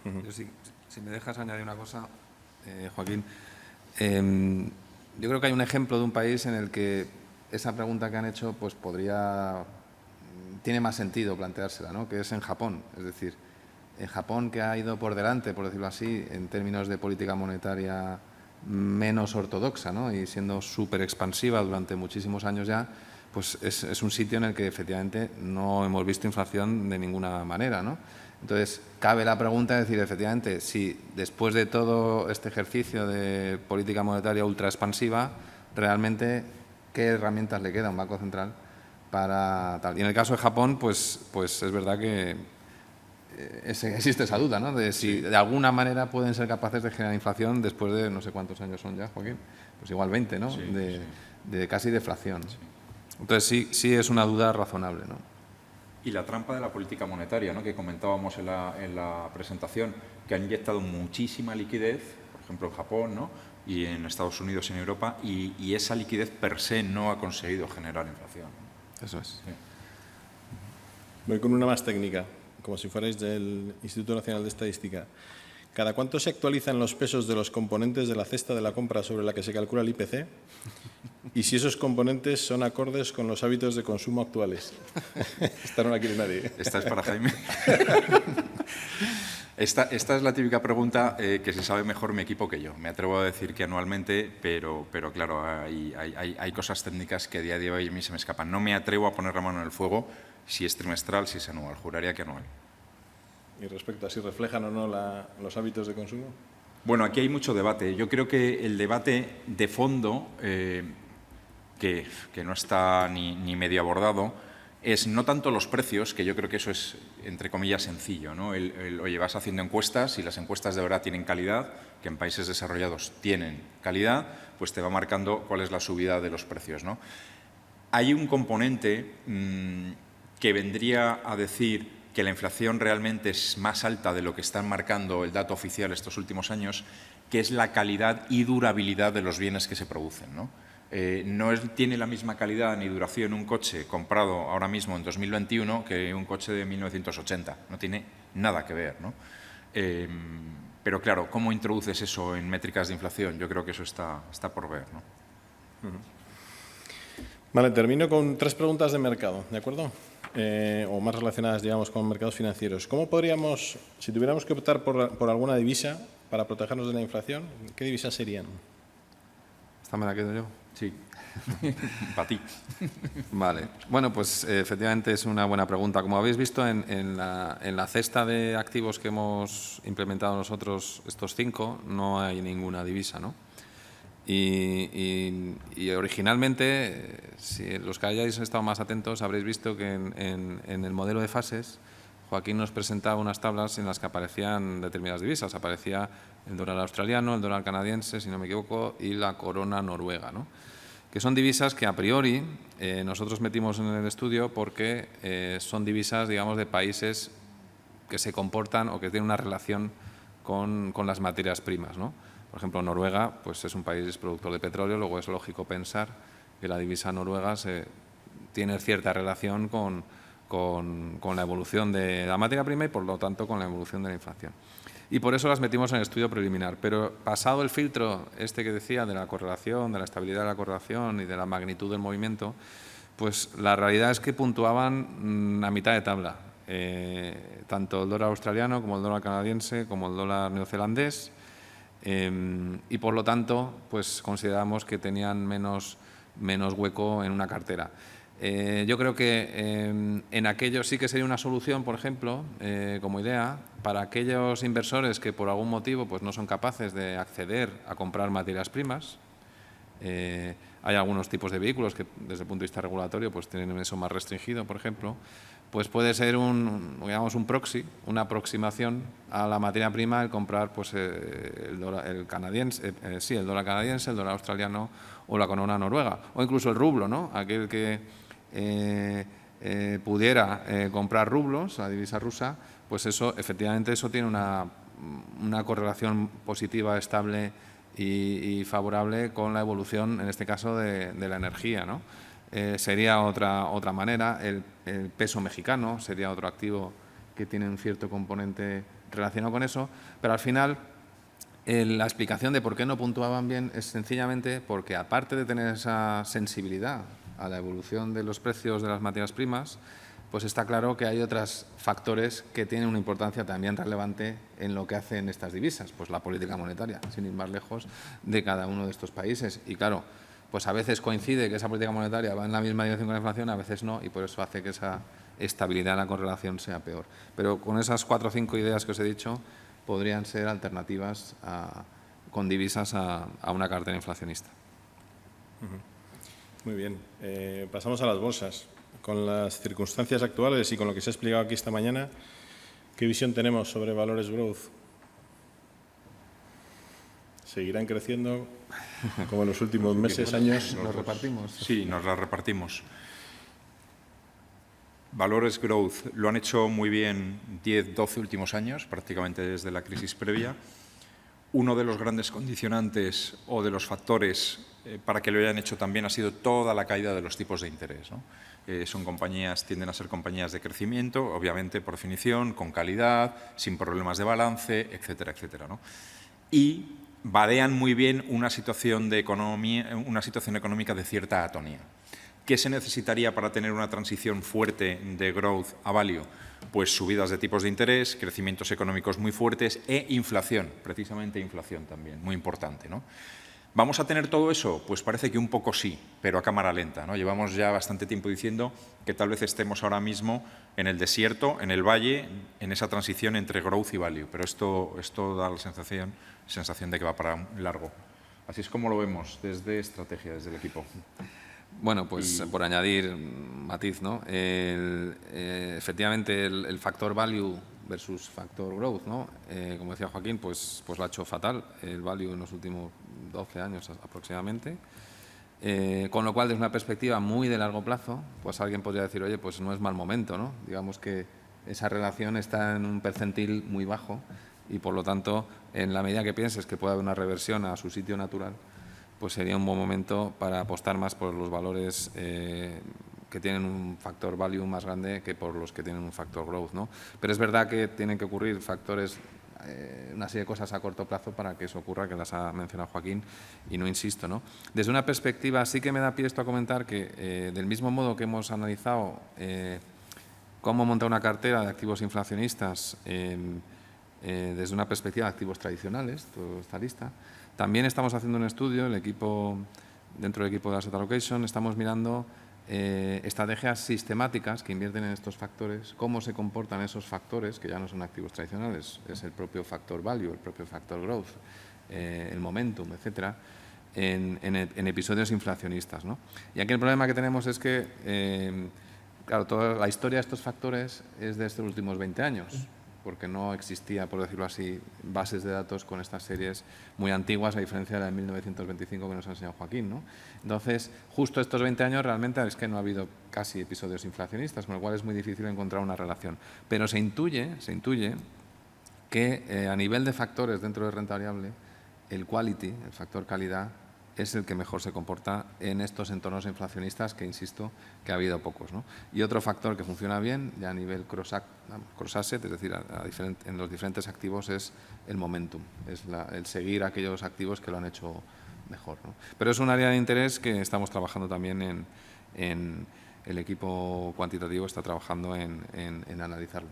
Yo, si me dejas añadir una cosa, Joaquín, yo creo que hay un ejemplo de un país en el que esa pregunta que han hecho pues tiene más sentido planteársela, ¿no?, que es en Japón. Es decir, en Japón, que ha ido por delante, por decirlo así, en términos de política monetaria menos ortodoxa, ¿no?, y siendo súper expansiva durante muchísimos años ya, pues es un sitio en el que efectivamente no hemos visto inflación de ninguna manera, ¿no? Entonces, cabe la pregunta de decir, efectivamente, si después de todo este ejercicio de política monetaria ultra expansiva, realmente, ¿qué herramientas le queda a un Banco Central para tal? Y en el caso de Japón, pues es verdad que existe esa duda, ¿no?, de si de alguna manera pueden ser capaces de generar inflación después de no sé cuántos años son ya, Joaquín, pues igual 20, ¿no?, de casi deflación. Sí. Entonces sí es una duda razonable, ¿no? Y la trampa de la política monetaria, ¿no?, que comentábamos en la presentación, que han inyectado muchísima liquidez, por ejemplo en Japón, ¿no?, y en Estados Unidos y en Europa, y esa liquidez per se no ha conseguido generar inflación. Eso es. Sí. Voy con una más técnica, como si fuerais del Instituto Nacional de Estadística. ¿Cada cuánto se actualizan los pesos de los componentes de la cesta de la compra sobre la que se calcula el IPC? Y si esos componentes son acordes con los hábitos de consumo actuales. Esta no la quiere nadie. Esta es para Jaime. Esta es la típica pregunta que se sabe mejor mi equipo que yo. Me atrevo a decir que anualmente, pero claro, hay cosas técnicas que a día de hoy a mí se me escapan. No me atrevo a poner la mano en el fuego si es trimestral, si es anual. Juraría que anual. ¿Y respecto a si reflejan o no los hábitos de consumo? Bueno, aquí hay mucho debate. Yo creo que el debate de fondo, que no está ni medio abordado, es no tanto los precios, que yo creo que eso es, entre comillas, sencillo, ¿no? Oye, vas haciendo encuestas y las encuestas de verdad tienen calidad, que en países desarrollados tienen calidad, pues te va marcando cuál es la subida de los precios, ¿no? Hay un componente que vendría a decir que la inflación realmente es más alta de lo que están marcando el dato oficial estos últimos años, que es la calidad y durabilidad de los bienes que se producen, ¿no? No tiene la misma calidad ni duración un coche comprado ahora mismo en 2021 que un coche de 1980. No tiene nada que ver, ¿no? Pero claro, ¿cómo introduces eso en métricas de inflación? Yo creo que eso está por ver, ¿no? Vale, termino con 3 preguntas de mercado, ¿de acuerdo? O más relacionadas, digamos, con mercados financieros. ¿Cómo podríamos, si tuviéramos que optar por alguna divisa para protegernos de la inflación, qué divisas serían? ¿Esta me la quedo yo? Sí, para ti. Vale. Bueno, pues efectivamente es una buena pregunta. Como habéis visto, en la cesta de activos que hemos implementado nosotros, estos 5, no hay ninguna divisa, ¿no? Y originalmente, si los que hayáis estado más atentos, habréis visto que en el modelo de fases, Joaquín nos presentaba unas tablas en las que aparecían determinadas divisas. Aparecía el dólar australiano, el dólar canadiense, si no me equivoco, y la corona noruega, ¿no? Que son divisas que a priori nosotros metimos en el estudio porque son divisas, digamos, de países que se comportan o que tienen una relación con las materias primas, ¿no? Por ejemplo, Noruega pues es un país productor de petróleo, luego es lógico pensar que la divisa noruega tiene cierta relación con la evolución de la materia prima y, por lo tanto, con la evolución de la inflación. Y por eso las metimos en el estudio preliminar. Pero pasado el filtro este que decía de la correlación, de la estabilidad de la correlación y de la magnitud del movimiento, pues la realidad es que puntuaban a mitad de tabla. Tanto el dólar australiano como el dólar canadiense como el dólar neozelandés. Y por lo tanto, pues consideramos que tenían menos hueco en una cartera. Yo creo que en aquello sí que sería una solución, por ejemplo, como idea, para aquellos inversores que por algún motivo pues no son capaces de acceder a comprar materias primas. Hay algunos tipos de vehículos que desde el punto de vista regulatorio pues tienen eso más restringido, por ejemplo. Pues puede ser digamos un proxy, una aproximación a la materia prima el comprar pues el dólar canadiense, el dólar canadiense, el dólar australiano o la corona noruega, o incluso el rublo, ¿no? Aquel que pudiera comprar rublos, la divisa rusa, pues eso efectivamente eso tiene una correlación positiva, estable y favorable con la evolución, en este caso, de la energía, ¿no? Sería otra manera. El peso mexicano sería otro activo que tiene un cierto componente relacionado con eso, pero al final la explicación de por qué no puntuaban bien es sencillamente porque, aparte de tener esa sensibilidad a la evolución de los precios de las materias primas, pues está claro que hay otros factores que tienen una importancia también relevante en lo que hacen estas divisas, pues la política monetaria, sin ir más lejos, de cada uno de estos países. Y claro, pues a veces coincide que esa política monetaria va en la misma dirección que la inflación, a veces no, y por eso hace que esa estabilidad en la correlación sea peor. Pero con esas 4 o 5 ideas que os he dicho, podrían ser alternativas con divisas a una cartera inflacionista. Muy bien. Pasamos a las bolsas. Con las circunstancias actuales y con lo que se ha explicado aquí esta mañana, ¿qué visión tenemos sobre valores growth? ¿Seguirán creciendo como en los últimos meses, años? ¿Nos repartimos? Sí, nos las repartimos. Valores growth lo han hecho muy bien 10, 12 últimos años, prácticamente desde la crisis previa. Uno de los grandes condicionantes o de los factores para que lo hayan hecho también ha sido toda la caída de los tipos de interés, ¿no? Tienden a ser compañías de crecimiento, obviamente por definición, con calidad, sin problemas de balance, etcétera, etcétera, ¿no? Y vadean muy bien una situación económica de cierta atonía. ¿Qué se necesitaría para tener una transición fuerte de growth a value? Pues subidas de tipos de interés, crecimientos económicos muy fuertes e inflación, precisamente inflación también, muy importante, ¿no? ¿Vamos a tener todo eso? Pues parece que un poco sí, pero a cámara lenta, ¿no? Llevamos ya bastante tiempo diciendo que tal vez estemos ahora mismo en el desierto, en el valle, en esa transición entre growth y value, pero esto da la sensación de que va para largo. Así es como lo vemos desde estrategia, desde el equipo. Bueno, pues por añadir matiz, ¿no? Efectivamente, el factor value versus factor growth, ¿no? Como decía Joaquín, pues lo ha hecho fatal el value en los últimos 12 años aproximadamente. Con lo cual, desde una perspectiva muy de largo plazo, pues alguien podría decir, oye, pues no es mal momento, ¿no? Digamos que esa relación está en un percentil muy bajo y, por lo tanto, en la medida que pienses que puede haber una reversión a su sitio natural, pues sería un buen momento para apostar más por los valores que tienen un factor value más grande que por los que tienen un factor growth, ¿no? Pero es verdad que tienen que ocurrir factores, una serie de cosas a corto plazo para que eso ocurra, que las ha mencionado Joaquín, y no insisto, ¿no? Desde una perspectiva, sí que me da pie esto a comentar que del mismo modo que hemos analizado cómo montar una cartera de activos inflacionistas desde una perspectiva de activos tradicionales, toda esta lista. También estamos haciendo un estudio, dentro del equipo de Asset Allocation, estamos mirando estrategias sistemáticas que invierten en estos factores, cómo se comportan esos factores, que ya no son activos tradicionales, es el propio factor value, el propio factor growth, el momentum, etcétera, en episodios inflacionistas, ¿no? Y aquí el problema que tenemos es que, claro, toda la historia de estos factores es de estos últimos 20 años, porque no existía, por decirlo así, bases de datos con estas series muy antiguas, a diferencia de la de 1925 que nos ha enseñado Joaquín, ¿no? Entonces, justo estos 20 años realmente es que no ha habido casi episodios inflacionistas, con lo cual es muy difícil encontrar una relación. Pero se intuye que a nivel de factores dentro de renta variable, el quality, el factor calidad, es el que mejor se comporta en estos entornos inflacionistas que, insisto, que ha habido pocos, ¿no? Y otro factor que funciona bien, ya a nivel cross-asset, es decir, en los diferentes activos, es el momentum, es el seguir aquellos activos que lo han hecho mejor, ¿no? Pero es un área de interés que estamos trabajando también en el equipo cuantitativo, está trabajando en analizarlo.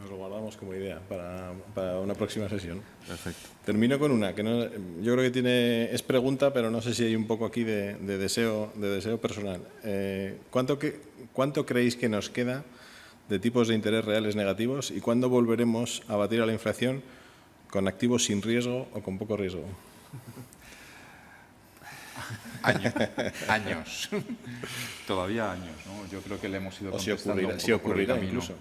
Nos lo guardamos como idea para una próxima sesión. Perfecto. Termino con una que no, yo creo que es pregunta, pero no sé si hay un poco aquí de deseo personal. ¿Cuánto creéis que nos queda de tipos de interés reales negativos y cuándo volveremos a batir a la inflación con activos sin riesgo o con poco riesgo? Años. Todavía años, ¿no? Yo creo que le hemos ido contestando un poco si ocurrirá por el camino. incluso.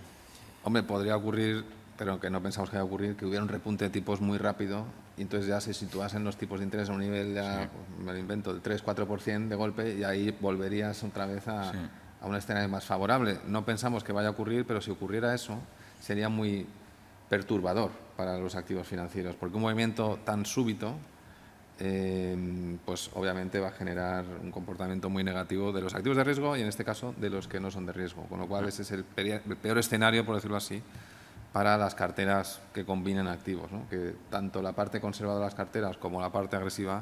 Hombre, podría ocurrir, pero que no pensamos que vaya a ocurrir, que hubiera un repunte de tipos muy rápido y entonces ya se situasen los tipos de interés a un nivel, ya, sí, pues, me lo invento, del 3-4% de golpe y ahí volverías otra vez a un escenario más favorable. No pensamos que vaya a ocurrir, pero si ocurriera eso sería muy perturbador para los activos financieros, porque un movimiento tan súbito pues obviamente va a generar un comportamiento muy negativo de los activos de riesgo y en este caso de los que no son de riesgo, con lo cual ese es el peor escenario, por decirlo así, para las carteras que combinen activos, ¿no? Que tanto la parte conservadora de las carteras como la parte agresiva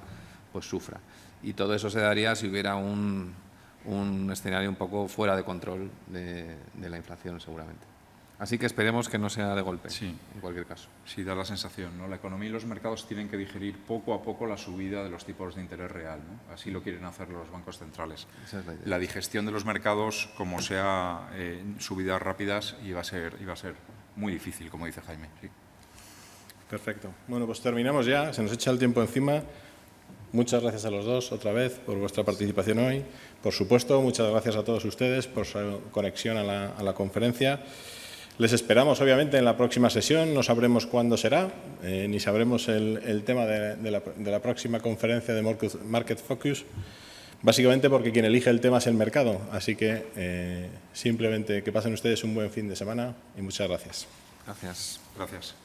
pues sufra. Y todo eso se daría si hubiera un escenario un poco fuera de control de la inflación, seguramente. Así que esperemos que no sea de golpe, sí, en cualquier caso. Sí, da la sensación, ¿no? La economía y los mercados tienen que digerir poco a poco la subida de los tipos de interés real, ¿no? Así lo quieren hacer los bancos centrales. Esa es la idea. La digestión de los mercados, como sea subidas rápidas, iba a ser muy difícil, como dice Jaime. Sí. Perfecto. Bueno, pues terminamos ya. Se nos echa el tiempo encima. Muchas gracias a los dos otra vez por vuestra participación hoy. Por supuesto, muchas gracias a todos ustedes por su conexión a la conferencia. Les esperamos, obviamente, en la próxima sesión. No sabremos cuándo será, ni sabremos el tema de la próxima conferencia de Market Focus, básicamente porque quien elige el tema es el mercado. Así que simplemente que pasen ustedes un buen fin de semana y muchas gracias. Gracias. Gracias.